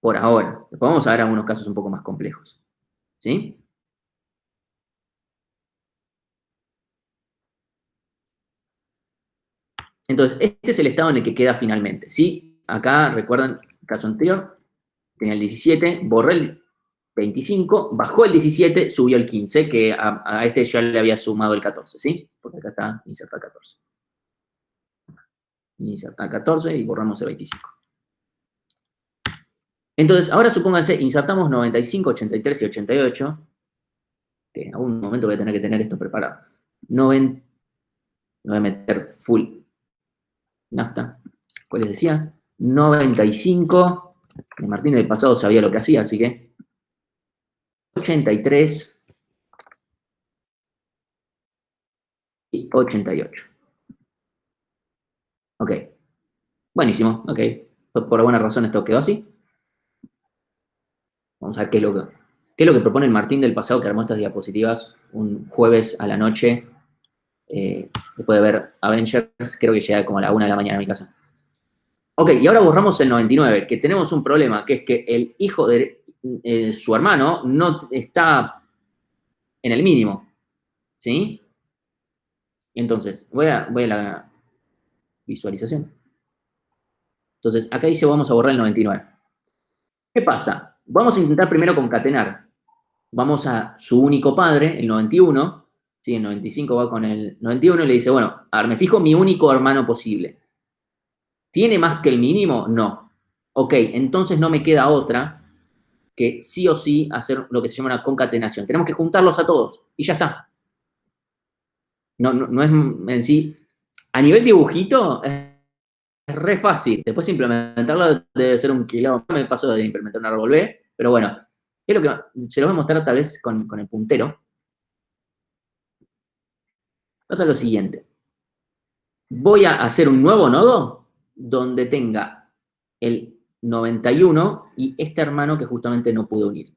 Por ahora. Después vamos a ver algunos casos un poco más complejos. ¿Sí? Entonces, este es el estado en el que queda finalmente. ¿Sí? Acá, recuerdan, el caso anterior, tenía el 17, borré el 25, bajó el 17, subió el 15, que a este ya le había sumado el 14, ¿sí? Porque acá está insertar 14. Insertar 14 y borramos el 25. Entonces, ahora supónganse, insertamos 95, 83 y 88, que en algún momento voy a tener que tener esto preparado. Voy a meter full nafta. ¿Cuál les decía? 95. Martín del pasado sabía lo que hacía, así que 83 y 88. Ok. Buenísimo, ok. Por alguna razón esto quedó así. Vamos a ver qué es lo que propone el Martín del pasado que armó estas diapositivas un jueves a la noche. Después de ver Avengers, creo que llega como a la 1 de la mañana a mi casa. Ok, y ahora borramos el 99, que tenemos un problema, que es que el hijo de su hermano no está en el mínimo, ¿sí? Entonces, voy a la visualización. Entonces, acá dice vamos a borrar el 99. ¿Qué pasa? Vamos a intentar primero concatenar. Vamos a su único padre, el 91, ¿sí? El 95 va con el 91 y le dice, bueno, a ver, me fijo mi único hermano posible. ¿Tiene más que el mínimo? No. Ok, entonces no me queda otra que sí o sí hacer lo que se llama una concatenación. Tenemos que juntarlos a todos y ya está. No es en sí. A nivel dibujito es re fácil. Después implementarlo debe ser un kilómetro. Me pasó de implementar un árbol B, pero bueno, es lo que se lo voy a mostrar tal vez con el puntero. Pasa lo siguiente. Voy a hacer un nuevo nodo donde tenga el 91 y este hermano que justamente no pude unir.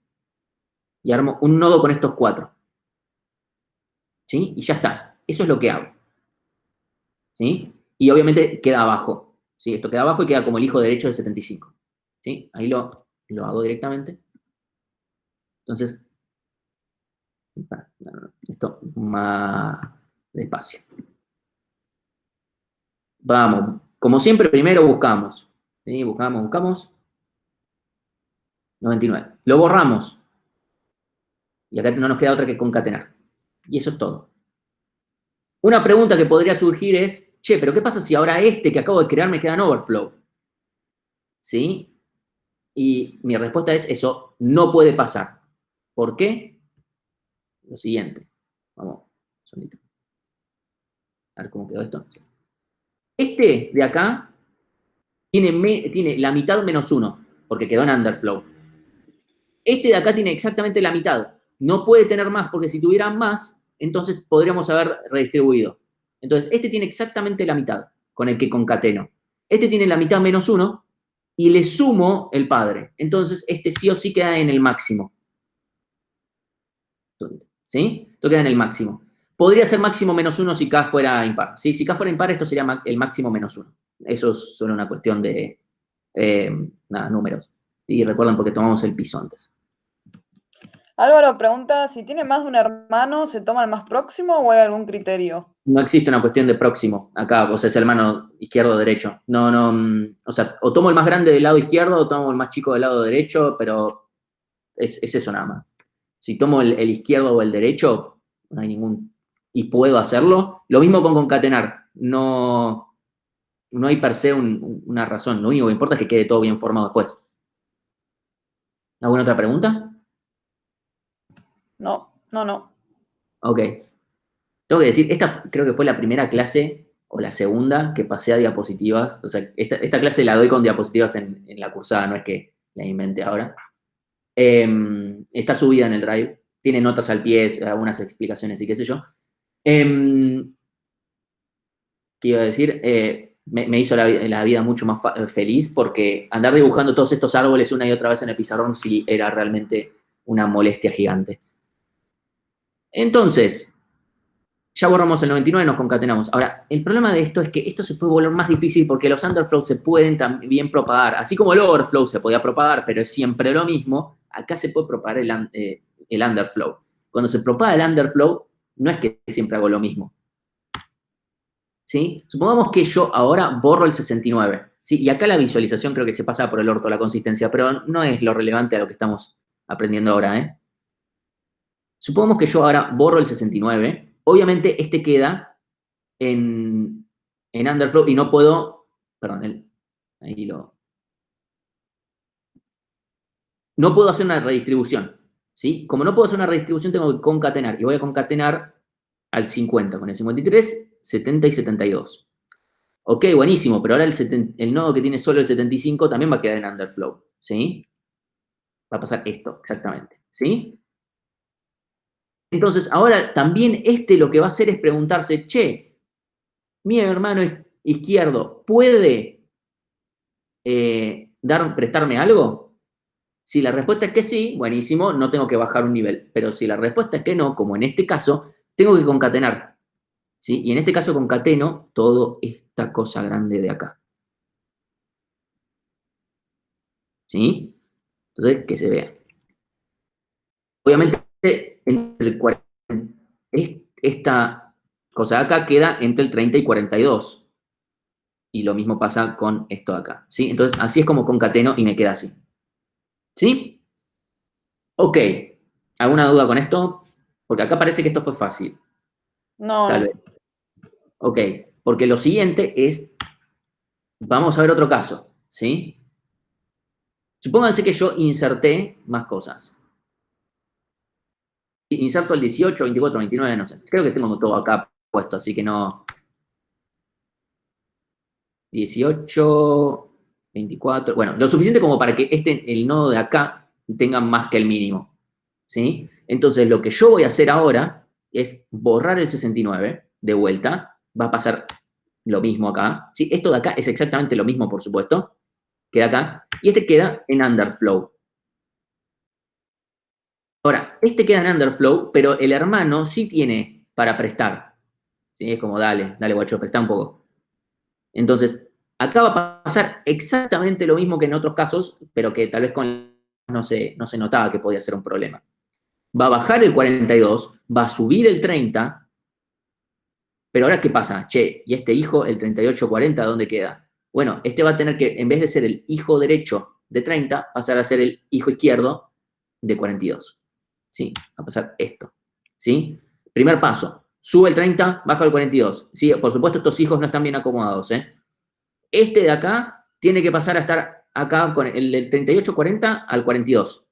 Y armo un nodo con estos 4. ¿Sí? Y ya está. Eso es lo que hago. ¿Sí? Y obviamente queda abajo. ¿Sí? Esto queda abajo y queda como el hijo derecho del 75. ¿Sí? Ahí lo hago directamente. Entonces, esto más despacio. Vamos. Como siempre, primero buscamos. ¿Sí? Buscamos. 99. Lo borramos. Y acá no nos queda otra que concatenar. Y eso es todo. Una pregunta que podría surgir es, che, pero ¿qué pasa si ahora este que acabo de crear me queda en overflow? ¿Sí? Y mi respuesta es, eso no puede pasar. ¿Por qué? Lo siguiente. Vamos, un segundito. A ver cómo quedó esto. Este de acá tiene la mitad menos 1, porque quedó en underflow. Este de acá tiene exactamente la mitad. No puede tener más, porque si tuviera más, entonces podríamos haber redistribuido. Entonces, este tiene exactamente la mitad con el que concateno. Este tiene la mitad menos 1 y le sumo el padre. Entonces, este sí o sí queda en el máximo. ¿Sí? Esto queda en el máximo. Podría ser máximo menos 1 si K fuera impar. ¿Sí? Si K fuera impar, esto sería el máximo menos 1. Eso es solo una cuestión de números. Y recuerden porque tomamos el piso antes. Álvaro pregunta, si tiene más de un hermano, ¿se toma el más próximo o hay algún criterio? No existe una cuestión de próximo acá, o sea, es hermano izquierdo o derecho. No, o sea, o tomo el más grande del lado izquierdo o tomo el más chico del lado derecho, pero es eso nada más. Si tomo el izquierdo o el derecho, no hay ningún... y puedo hacerlo. Lo mismo con concatenar. No hay per se una razón. Lo único que importa es que quede todo bien formado después. ¿Alguna otra pregunta? No. Ok. Tengo que decir, esta creo que fue la primera clase o la segunda que pasé a diapositivas. O sea, esta clase la doy con diapositivas en la cursada, no es que la inventé ahora. Está subida en el Drive. Tiene notas al pie, algunas explicaciones y qué sé yo. ¿Qué iba a decir? Me hizo la vida mucho más feliz porque andar dibujando todos estos árboles una y otra vez en el pizarrón sí era realmente una molestia gigante. Entonces, ya borramos el 99 y nos concatenamos. Ahora, el problema de esto es que esto se puede volver más difícil porque los underflows se pueden también propagar. Así como el overflow se podía propagar, pero es siempre lo mismo, acá se puede propagar el underflow. Cuando se propaga el underflow, no es que siempre hago lo mismo. ¿Sí? Supongamos que yo ahora borro el 69. ¿Sí? Y acá la visualización creo que se pasa por el orto la consistencia, pero no es lo relevante a lo que estamos aprendiendo ahora. Supongamos que yo ahora borro el 69. Obviamente este queda en underflow y no puedo, perdón, ahí no puedo hacer una redistribución. ¿Sí? Como no puedo hacer una redistribución, tengo que concatenar. Y voy a concatenar al 50 con el 53, 70 y 72. Ok, buenísimo, pero ahora el nodo que tiene solo el 75 también va a quedar en underflow, ¿sí? Va a pasar esto, exactamente, ¿sí? Entonces, ahora también este lo que va a hacer es preguntarse, che, mi hermano izquierdo puede prestarme algo. Si la respuesta es que sí, buenísimo, no tengo que bajar un nivel. Pero si la respuesta es que no, como en este caso, tengo que concatenar, ¿sí? Y en este caso concateno toda esta cosa grande de acá, ¿sí? Entonces, que se vea. Obviamente, entre el 40, esta cosa de acá queda entre el 30 y 42. Y lo mismo pasa con esto de acá, ¿sí? Entonces, así es como concateno y me queda así. ¿Sí? Ok. ¿Alguna duda con esto? Porque acá parece que esto fue fácil. No, Tal no. vez. Ok. Porque lo siguiente es, vamos a ver otro caso, ¿sí? Supónganse que yo inserté más cosas. Inserto el 18, 24, 29, no sé. Creo que tengo todo acá puesto, así que no. 18, 24. Bueno, lo suficiente como para que el nodo de acá tenga más que el mínimo. ¿Sí? Entonces, lo que yo voy a hacer ahora es borrar el 69 de vuelta. Va a pasar lo mismo acá. ¿Sí? Esto de acá es exactamente lo mismo, por supuesto. Queda acá. Y este queda en underflow. Ahora, este queda en underflow, pero el hermano sí tiene para prestar. ¿Sí? Es como, dale, guacho, presta un poco. Entonces, acá va a pasar exactamente lo mismo que en otros casos, pero que tal vez no se notaba que podía ser un problema. Va a bajar el 42, va a subir el 30, pero ahora ¿qué pasa? Che, ¿y este hijo, el 38-40, dónde queda? Bueno, este va a tener que, en vez de ser el hijo derecho de 30, pasar a ser el hijo izquierdo de 42. ¿Sí? Va a pasar esto. ¿Sí? Primer paso, sube el 30, baja el 42. ¿Sí? Por supuesto, estos hijos no están bien acomodados, ¿eh? Este de acá tiene que pasar a estar acá con el 38-40 al 42.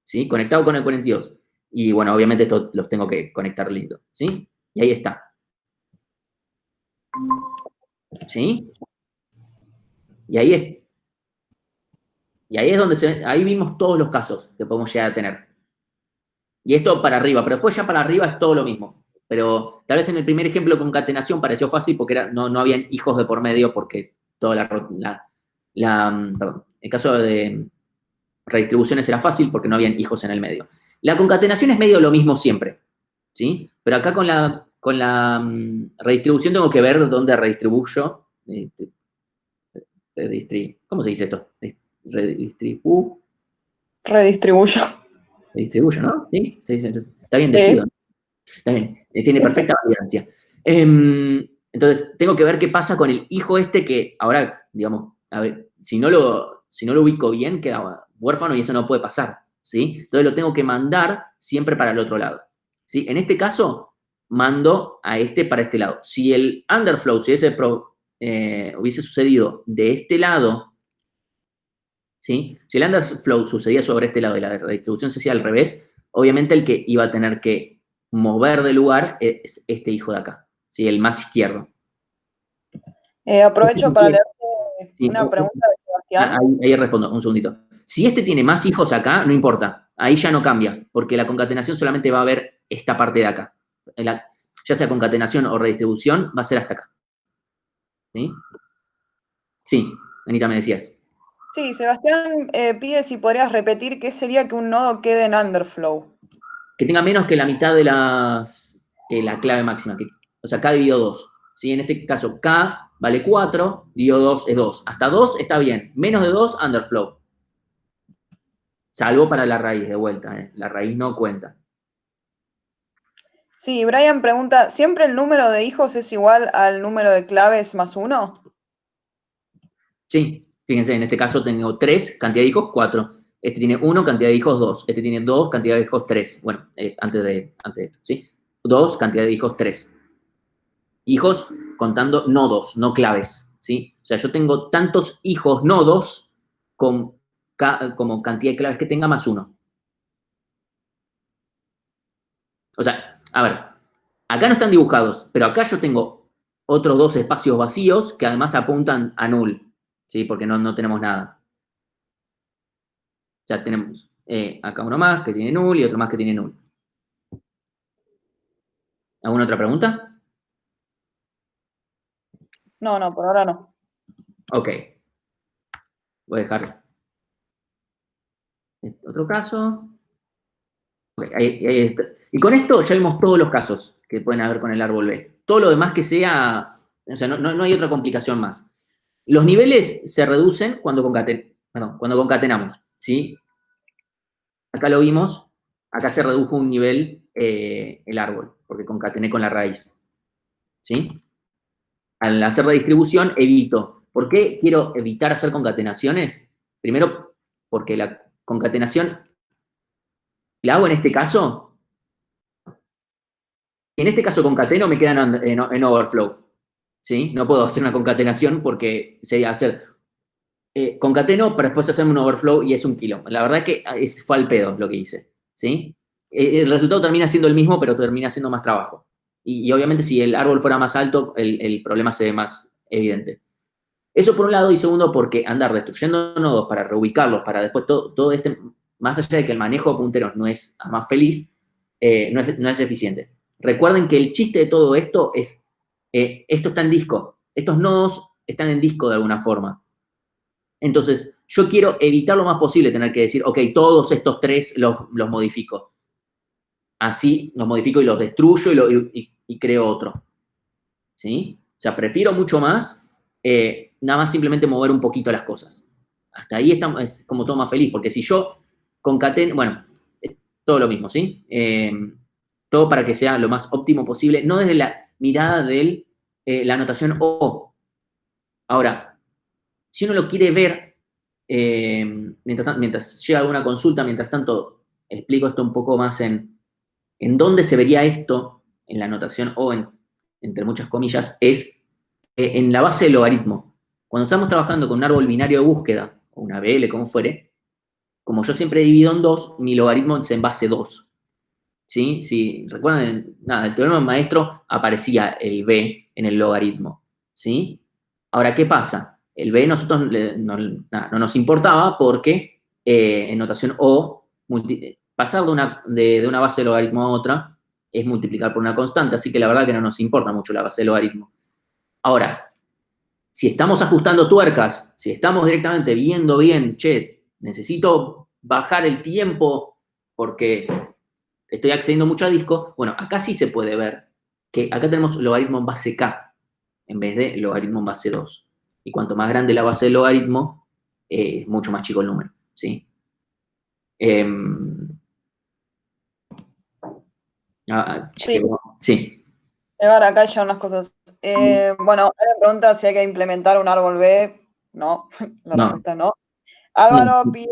¿Sí? Conectado con el 42. Y bueno, obviamente estos los tengo que conectar lindo. ¿Sí? Y ahí está. ¿Sí? Y ahí es donde ahí vimos todos los casos que podemos llegar a tener. Y esto para arriba, pero después ya para arriba es todo lo mismo. Pero tal vez en el primer ejemplo concatenación pareció fácil porque no habían hijos de por medio porque toda perdón, el caso de redistribuciones era fácil porque no habían hijos en el medio. La concatenación es medio lo mismo siempre, ¿sí? Pero acá con la redistribución tengo que ver dónde redistribuyo. ¿Cómo se dice esto? Redistribuyo. Redistribuyo. Redistribuyo, ¿no? ¿Sí? Está bien Sí. decidido, ¿no? Está bien. Tiene perfecta variancia. Entonces, tengo que ver qué pasa con el hijo este que ahora, digamos, a ver, si no lo ubico bien, queda huérfano y eso no puede pasar, ¿sí? Entonces lo tengo que mandar siempre para el otro lado, ¿sí? En este caso, mando a este para este lado. Si el underflow, si hubiese sucedido de este lado, ¿sí? Si el underflow sucedía sobre este lado y la redistribución se hacía al revés, obviamente el que iba a tener que mover de lugar es este hijo de acá, ¿sí? El más izquierdo. Aprovecho para leerte Sí, una pregunta de Sebastián. ahí respondo, un segundito. Si este tiene más hijos acá, no importa. Ahí ya no cambia, porque la concatenación solamente va a ver esta parte de acá. Ya sea concatenación o redistribución, va a ser hasta acá. ¿Sí? Sí, Anita, me decías. Sí, Sebastián pide si podrías repetir qué sería que un nodo quede en underflow. Que tenga menos que la mitad de que la clave máxima. O sea, K dividido 2. ¿Sí? En este caso, K vale 4, dividido 2 es 2. Hasta 2 está bien. Menos de 2, underflow. Salvo para la raíz, de vuelta. La raíz no cuenta. Sí, Brian pregunta, ¿siempre el número de hijos es igual al número de claves más 1? Sí, fíjense, en este caso tengo 3, cantidad de hijos, 4. Este tiene 1, cantidad de hijos, 2. Este tiene 2, cantidad de hijos, 3. Bueno, antes de esto, ¿sí? 2, cantidad de hijos, 3. Hijos contando nodos, no claves, ¿sí? O sea, yo tengo tantos hijos nodos como cantidad de claves que tenga más 1. O sea, a ver, acá no están dibujados, pero acá yo tengo otros 2 espacios vacíos que además apuntan a null, ¿sí? Porque no tenemos nada. Ya tenemos acá uno más que tiene null y otro más que tiene null. ¿Alguna otra pregunta? No, por ahora no. Ok. Voy a dejar otro caso. Okay, ahí está. Y con esto ya vimos todos los casos que pueden haber con el árbol B. Todo lo demás que sea, o sea, no hay otra complicación más. Los niveles se reducen cuando concatenamos, ¿sí? Acá lo vimos, acá se redujo un nivel el árbol, porque concatené con la raíz. ¿sí? Al hacer la distribución, evito. ¿Por qué quiero evitar hacer concatenaciones? Primero, porque la concatenación la hago en este caso. En este caso concateno me quedan en overflow, ¿sí? No puedo hacer una concatenación porque sería hacer concateno para después hacerme un overflow y es un kilo. La verdad que fue al pedo lo que hice, ¿sí? El resultado termina siendo el mismo, pero termina siendo más trabajo. Y obviamente si el árbol fuera más alto, el problema se ve más evidente. Eso por un lado, y segundo, porque andar destruyendo nodos para reubicarlos, para después todo este, más allá de que el manejo de punteros no es más feliz, no es eficiente. Recuerden que el chiste de todo esto es, esto está en disco, estos nodos están en disco de alguna forma. Entonces, yo quiero evitar lo más posible tener que decir, ok, todos estos tres los modifico. Así los modifico y los destruyo y creo otro. ¿Sí? O sea, prefiero mucho más nada más simplemente mover un poquito las cosas. Hasta ahí es como todo más feliz, porque si yo concateno, bueno, es todo lo mismo, ¿sí? Todo para que sea lo más óptimo posible, no desde la mirada de la anotación O. Ahora, si uno lo quiere ver, mientras llega alguna consulta, mientras tanto, explico esto un poco más en dónde se vería esto en la anotación O, entre muchas comillas, es en la base del logaritmo. Cuando estamos trabajando con un árbol binario de búsqueda, o una BL, como fuere, como yo siempre divido en dos, mi logaritmo es en base 2. ¿Sí? Si recuerdan, nada, el teorema del maestro aparecía el B en el logaritmo. ¿Sí? Ahora, ¿qué pasa? El B nosotros no nos importaba porque en notación O, pasar de una base de logaritmo a otra es multiplicar por una constante, así que la verdad que no nos importa mucho la base de logaritmo. Ahora, si estamos ajustando tuercas, si estamos directamente viendo bien, che, necesito bajar el tiempo porque estoy accediendo mucho a disco, bueno, acá sí se puede ver que acá tenemos logaritmo en base K en vez de logaritmo en base 2. Y cuanto más grande la base del logaritmo, mucho más chico el número, ¿sí? Sí, Sí. acá hay ya unas cosas. Bueno, ahora me pregunta si hay que implementar un árbol B. No, la No. respuesta es no. No. Álvaro pide,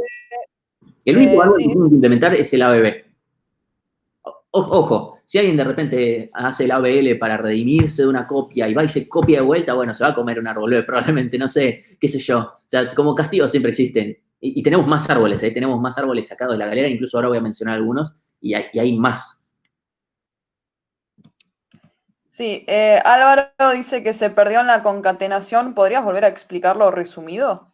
El único árbol que sí, tienen que implementar es el ABB. Ojo, si alguien de repente hace el ABL para redimirse de una copia y va y se copia de vuelta, bueno, se va a comer un árbol, probablemente, no sé, qué sé yo. O sea, como castigos siempre existen. Y tenemos más árboles, ¿eh? Tenemos más árboles sacados de la galera, incluso ahora voy a mencionar algunos, y hay más. sí. Álvaro dice que se perdió en la concatenación. ¿Podrías volver a explicarlo resumido?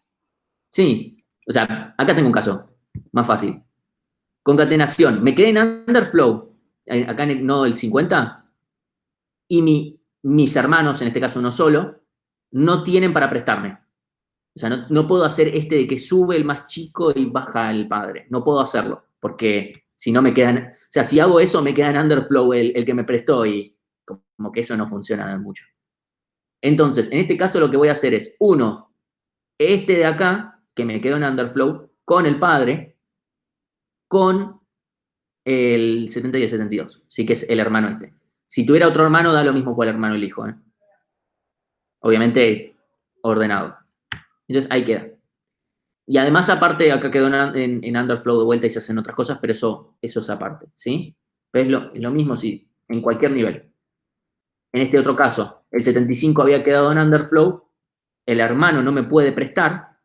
Sí, o sea, acá tengo un caso, más fácil. Concatenación, me quedé en underflow, acá en el nodo del 50, y mis hermanos, en este caso uno solo, no tienen para prestarme. O sea, no puedo hacer este de que sube el más chico y baja el padre. No puedo hacerlo, porque si no me quedan... O sea, si hago eso, me queda en underflow el que me prestó y como que eso no funciona mucho. Entonces, en este caso lo que voy a hacer es, uno, este de acá, que me quedó en underflow, con el padre, con el 70 y el 72. Sí que es el hermano este. Si tuviera otro hermano, da lo mismo cual hermano elijo. Obviamente, ordenado. Entonces, ahí queda. Y además, aparte, acá quedó en underflow de vuelta y se hacen otras cosas, pero eso es aparte, ¿sí? Pero es lo mismo si en cualquier nivel. En este otro caso, el 75 había quedado en underflow, el hermano no me puede prestar,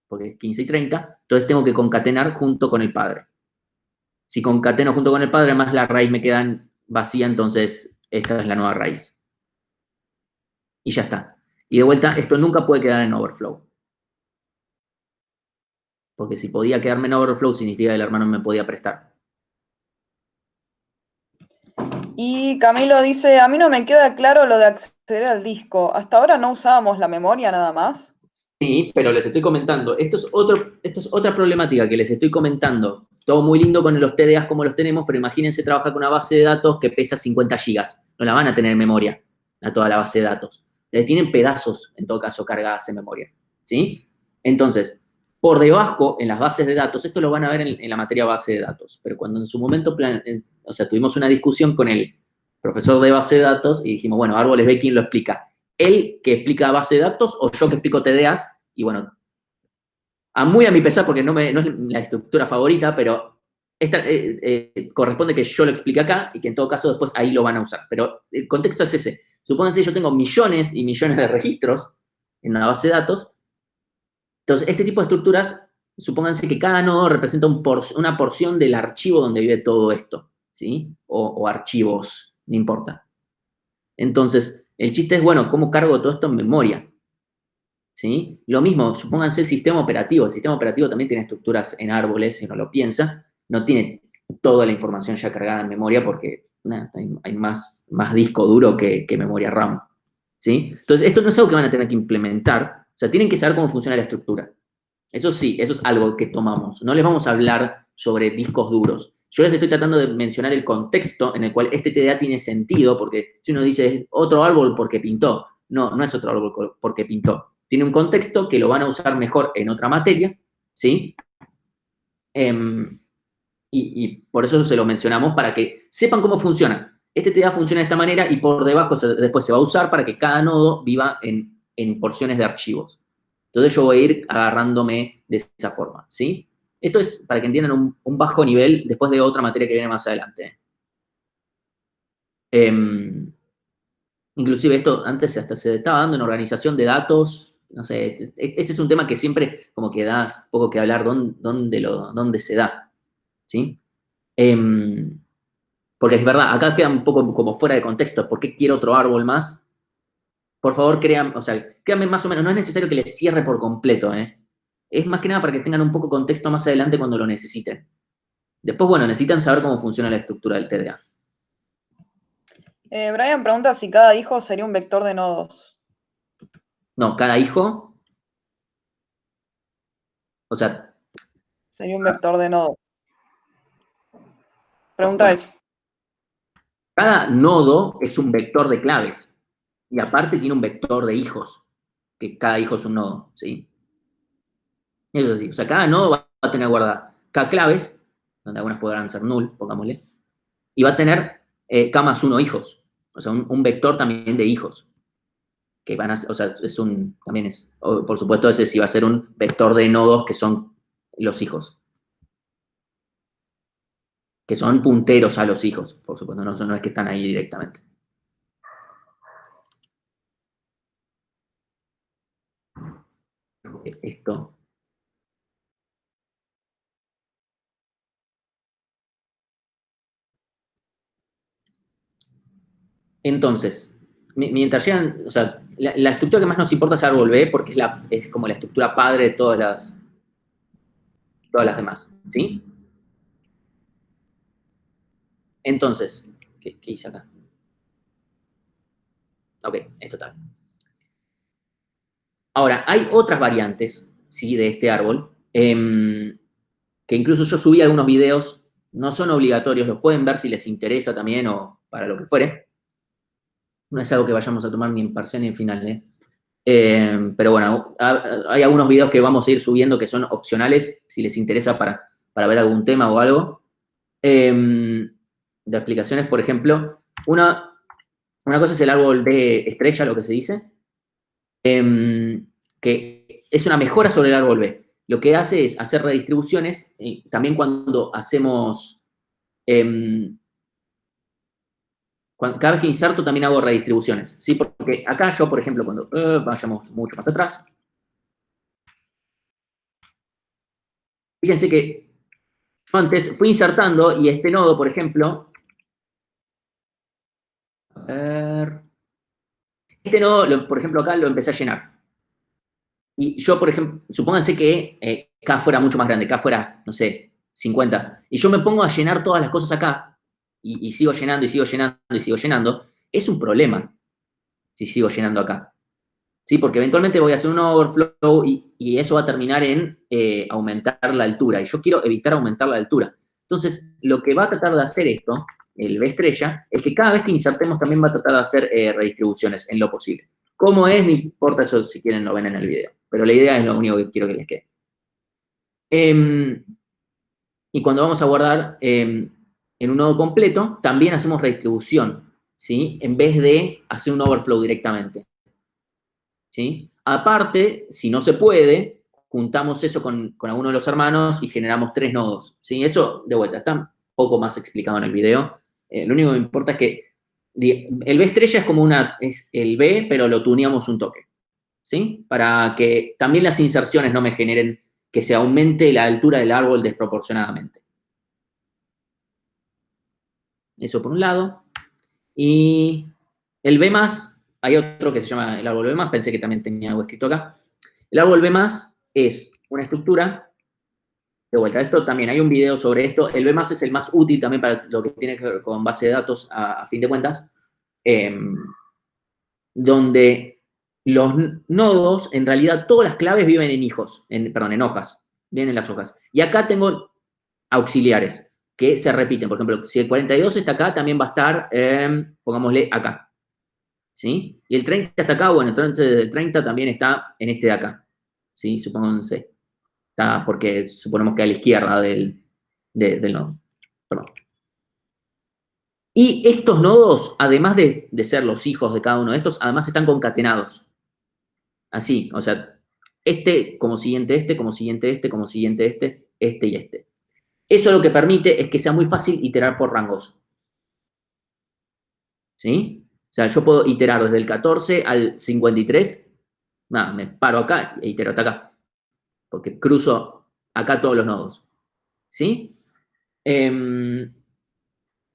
porque es 15 y 30, entonces tengo que concatenar junto con el padre. Si concateno junto con el padre, más la raíz me queda vacía, entonces esta es la nueva raíz. Y ya está. Y de vuelta, esto nunca puede quedar en overflow. Porque si podía quedarme en overflow, significa que el hermano me podía prestar. Y Camilo dice, a mí no me queda claro lo de acceder al disco. Hasta ahora no usábamos la memoria nada más. Sí, pero les estoy comentando. Esto es otra problemática que les estoy comentando. Todo muy lindo con los TDAs como los tenemos, pero imagínense trabajar con una base de datos que pesa 50 gigas. No la van a tener en memoria, a toda la base de datos. Tienen pedazos, en todo caso, cargadas en memoria. ¿Sí? Entonces, por debajo, en las bases de datos, esto lo van a ver en la materia base de datos, pero cuando en su momento, tuvimos una discusión con profesor de base de datos, y dijimos, bueno, árboles B, ¿quién lo explica? ¿Él que explica base de datos o yo que explico TDAs? Y bueno, muy a mi pesar, porque no es la estructura favorita, pero esta, corresponde que yo lo explique acá y que en todo caso después ahí lo van a usar. Pero el contexto es ese. Supónganse que yo tengo millones y millones de registros en una base de datos. Entonces, este tipo de estructuras, supónganse que cada nodo representa una porción del archivo donde vive todo esto, ¿sí? O archivos, no importa. Entonces, el chiste es, bueno, ¿cómo cargo todo esto en memoria? ¿Sí? Lo mismo, supónganse el sistema operativo. El sistema operativo también tiene estructuras en árboles, si uno lo piensa. No tiene toda la información ya cargada en memoria porque hay más disco duro que memoria RAM. ¿Sí? Entonces, esto no es algo que van a tener que implementar. O sea, tienen que saber cómo funciona la estructura. Eso sí, eso es algo que tomamos. No les vamos a hablar sobre discos duros. Yo les estoy tratando de mencionar el contexto en el cual este TDA tiene sentido, porque si uno dice otro árbol porque pintó, no es otro árbol porque pintó. Tiene un contexto que lo van a usar mejor en otra materia, ¿sí? Y por eso se lo mencionamos, para que sepan cómo funciona. Este TDA funciona de esta manera y por debajo después se va a usar para que cada nodo viva en porciones de archivos. Entonces yo voy a ir agarrándome de esa forma, ¿sí? Esto es para que entiendan un bajo nivel después de otra materia que viene más adelante. Inclusive esto antes hasta se estaba dando en organización de datos, no sé, este es un tema que siempre como que da poco que hablar dónde se da, ¿sí? Porque es verdad, acá queda un poco como fuera de contexto, ¿por qué quiero otro árbol más? Por favor, créanme más o menos, no es necesario que les cierre por completo, ¿eh? Es más que nada para que tengan un poco de contexto más adelante cuando lo necesiten. Después, bueno, necesitan saber cómo funciona la estructura del TDA. Brian pregunta si cada hijo sería un vector de nodos. No, cada hijo, o sea, Sería un vector de nodos. Pregunta bueno, eso. cada nodo es un vector de claves. Y aparte tiene un vector de hijos, que cada hijo es un nodo, ¿sí? Eso es así. O sea, cada nodo va a tener guardada K claves, donde algunas podrán ser null, pongámosle, y va a tener K más 1 hijos. O sea, un vector también de hijos. Que van a, o sea, también es, por supuesto, ese sí va a ser un vector de nodos que son los hijos. Que son punteros a los hijos, por supuesto, no es que están ahí directamente. Esto. Entonces, mientras llegan, o sea, la estructura que más nos importa es árbol B porque es como la estructura padre de todas las demás, ¿sí? Entonces, ¿qué hice acá? Ok, esto está bien. Ahora, hay otras variantes, ¿sí? De este árbol, que incluso yo subí algunos videos, no son obligatorios, los pueden ver si les interesa también o para lo que fuere. No es algo que vayamos a tomar ni en parcial ni en final, ¿eh? Pero bueno, hay algunos videos que vamos a ir subiendo que son opcionales, si les interesa para ver algún tema o algo. De aplicaciones, por ejemplo, una cosa es el árbol de estrella, lo que se dice, que es una mejora sobre el árbol B. Lo que hace es hacer redistribuciones, también cuando hacemos, cada vez que inserto también hago redistribuciones, ¿sí? Porque acá yo, por ejemplo, cuando vayamos mucho más atrás, fíjense que yo antes fui insertando y este nodo, por ejemplo, a ver, este nodo, por ejemplo, acá lo empecé a llenar. Y yo, por ejemplo, supónganse que K fuera mucho más grande, K fuera, no sé, 50. Y yo me pongo a llenar todas las cosas acá y sigo llenando y sigo llenando y sigo llenando. Es un problema si sigo llenando acá. ¿Sí? Porque eventualmente voy a hacer un overflow y eso va a terminar en aumentar la altura. Y yo quiero evitar aumentar la altura. Entonces, lo que va a tratar de hacer esto, el B estrella, es que cada vez que insertemos también va a tratar de hacer redistribuciones en lo posible. ¿Cómo es? No importa eso, si quieren lo ven en el video. Pero la idea es lo único que quiero que les quede. Y cuando vamos a guardar en un nodo completo, también hacemos redistribución. ¿sí? En vez de hacer un overflow directamente, ¿sí? Aparte, si no se puede, juntamos eso con alguno de los hermanos y generamos 3 nodos, ¿sí? Eso, de vuelta, está un poco más explicado en el video. Lo único que me importa es que el B estrella es como es el B, pero lo tuneamos un toque, ¿sí? Para que también las inserciones no me generen que se aumente la altura del árbol desproporcionadamente. Eso por un lado. Y el B+, hay otro que se llama el árbol B+, pensé que también tenía algo escrito acá. El árbol B+, es una estructura, de vuelta, esto también, hay un video sobre esto. El B+, es el más útil también para lo que tiene que ver con base de datos, a fin de cuentas, donde los nodos, en realidad, todas las claves viven en en hojas, vienen en las hojas. Y acá tengo auxiliares que se repiten. Por ejemplo, si el 42 está acá, también va a estar, pongámosle, acá. ¿Sí? Y el 30 está acá, bueno, entonces el 30 también está en este de acá. ¿Sí? Supónganse. Está porque suponemos que a la izquierda del nodo. Perdón. Y estos nodos, además de ser los hijos de cada uno de estos, además están concatenados. Así, o sea, este como siguiente este, como siguiente este, como siguiente este y este. Eso lo que permite es que sea muy fácil iterar por rangos. ¿Sí? O sea, yo puedo iterar desde el 14 al 53. Nada, me paro acá e itero hasta acá. Porque cruzo acá todos los nodos. ¿Sí?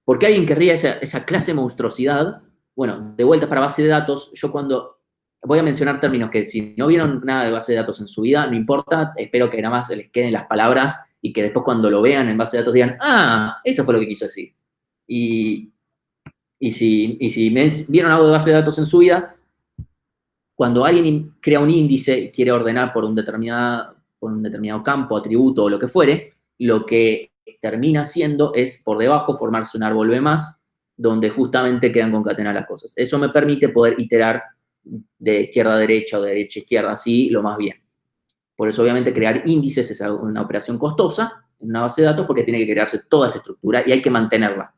¿Por qué alguien querría esa clase de monstruosidad? Bueno, de vuelta para base de datos, yo cuando voy a mencionar términos que si no vieron nada de base de datos en su vida, no importa, espero que nada más les queden las palabras y que después cuando lo vean en base de datos digan, ah, eso fue lo que quiso decir. Y, si vieron algo de base de datos en su vida, cuando alguien crea un índice y quiere ordenar por un determinado campo, atributo o lo que fuere, lo que termina haciendo es por debajo formarse un árbol B+, donde justamente quedan concatenadas las cosas. Eso me permite poder iterar de izquierda a derecha o de derecha a izquierda, así lo más bien. Por eso, obviamente, crear índices es una operación costosa en una base de datos porque tiene que crearse toda esta estructura y hay que mantenerla.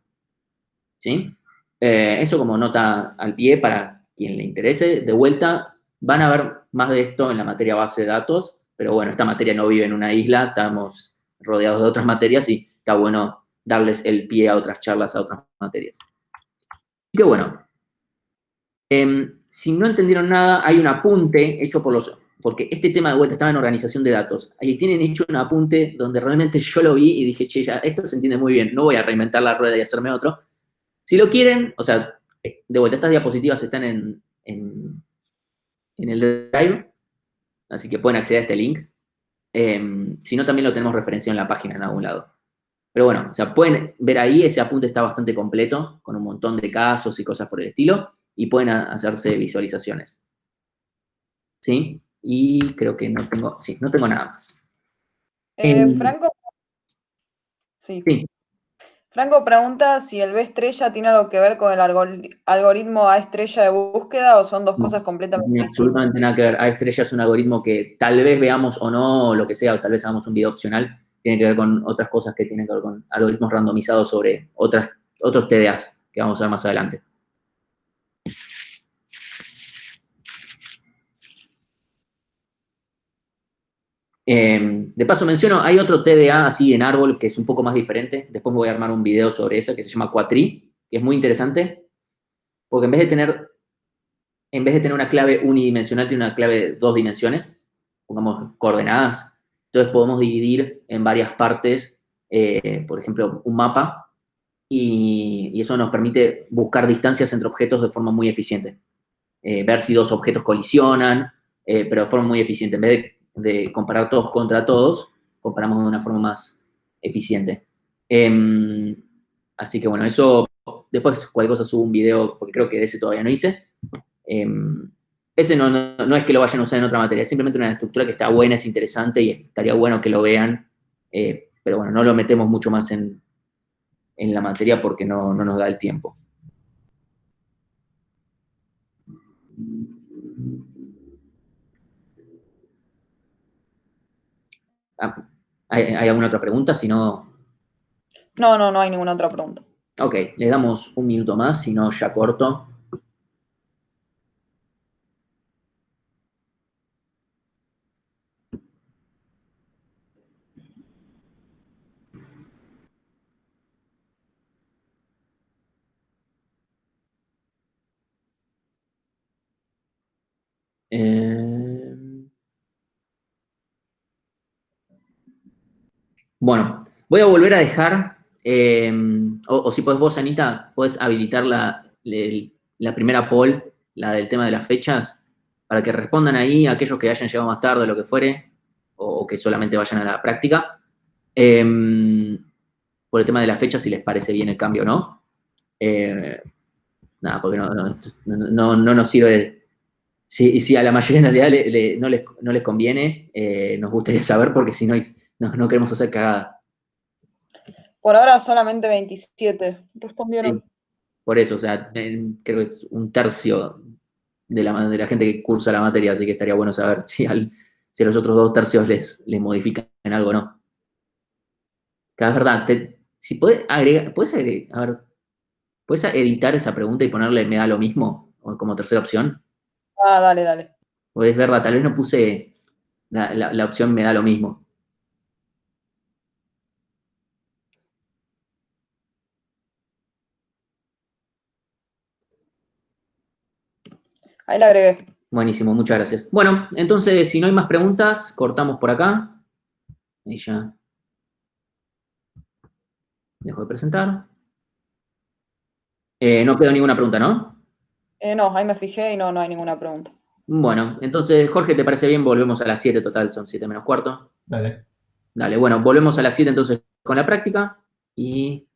¿Sí? Eso como nota al pie para quien le interese. De vuelta, van a ver más de esto en la materia base de datos, pero bueno, esta materia no vive en una isla, estamos rodeados de otras materias y está bueno darles el pie a otras charlas, a otras materias. Así que bueno, si no entendieron nada, hay un apunte hecho porque este tema de vuelta estaba en organización de datos. Ahí tienen hecho un apunte donde realmente yo lo vi y dije, che, ya, esto se entiende muy bien, no voy a reinventar la rueda y hacerme otro. Si lo quieren, o sea, de vuelta, estas diapositivas están en el Drive, así que pueden acceder a este link. Si no, también lo tenemos referenciado en la página en algún lado. Pero bueno, o sea, pueden ver ahí, ese apunte está bastante completo, con un montón de casos y cosas por el estilo, y pueden hacerse visualizaciones. ¿Sí? Y creo que no tengo nada más. Franco, sí. Sí, Franco pregunta si el B estrella tiene algo que ver con el algoritmo A estrella de búsqueda o son dos no, cosas no completamente tiene distintas. absolutamente nada que ver. A estrella es un algoritmo que tal vez veamos o no, o lo que sea, o tal vez hagamos un video opcional. Tiene que ver con otras cosas que tienen que ver con algoritmos randomizados sobre otros TDAs que vamos a ver más adelante. De paso menciono, hay otro TDA así en árbol que es un poco más diferente. Después me voy a armar un video sobre eso que se llama Quatri, que es muy interesante, porque en vez de tener una clave unidimensional, tiene una clave de 2 dimensiones, pongamos coordenadas. Entonces podemos dividir en varias partes, por ejemplo, un mapa, y eso nos permite buscar distancias entre objetos de forma muy eficiente. Ver si dos objetos colisionan, pero de forma muy eficiente. En vez de comparar todos contra todos, comparamos de una forma más eficiente. Así que bueno, eso después cualquier cosa subo un video, porque creo que de ese todavía no hice. Ese no es que lo vayan a usar en otra materia, es simplemente una estructura que está buena, es interesante y estaría bueno que lo vean, pero bueno, no lo metemos mucho más en la materia porque no nos da el tiempo. ¿Hay alguna otra pregunta? Si no, No hay ninguna otra pregunta. Ok, le damos un minuto más, si no ya corto. Eh, bueno, voy a volver a dejar, o si podés vos, Anita, podés habilitar la primera poll, la del tema de las fechas, para que respondan ahí aquellos que hayan llegado más tarde, lo que fuere, o que solamente vayan a la práctica. Por el tema de las fechas, si les parece bien el cambio o no. Eh, nada, porque no nos sirve. Si a la mayoría en realidad no les conviene, nos gustaría saber porque si no, no queremos hacer cagada. Por ahora solamente 27 respondieron. Sí, por eso, o sea, creo que es un tercio de la gente que cursa la materia, así que estaría bueno saber si a los otros 2 tercios les modifican algo o no. Que es verdad, si a ver, ¿puedes editar esa pregunta y ponerle me da lo mismo o como tercera opción? Ah, dale, dale. Pues es verdad, tal vez no puse la opción me da lo mismo. Ahí la agregué. Buenísimo, muchas gracias. Bueno, entonces, si no hay más preguntas, cortamos por acá. Y ya dejo de presentar. No quedó ninguna pregunta, ¿no? No, ahí me fijé y no, no hay ninguna pregunta. Bueno, entonces, Jorge, ¿te parece bien? Volvemos a las 7 total, son 7 menos cuarto. Dale. Dale, bueno, volvemos a las 7 entonces con la práctica y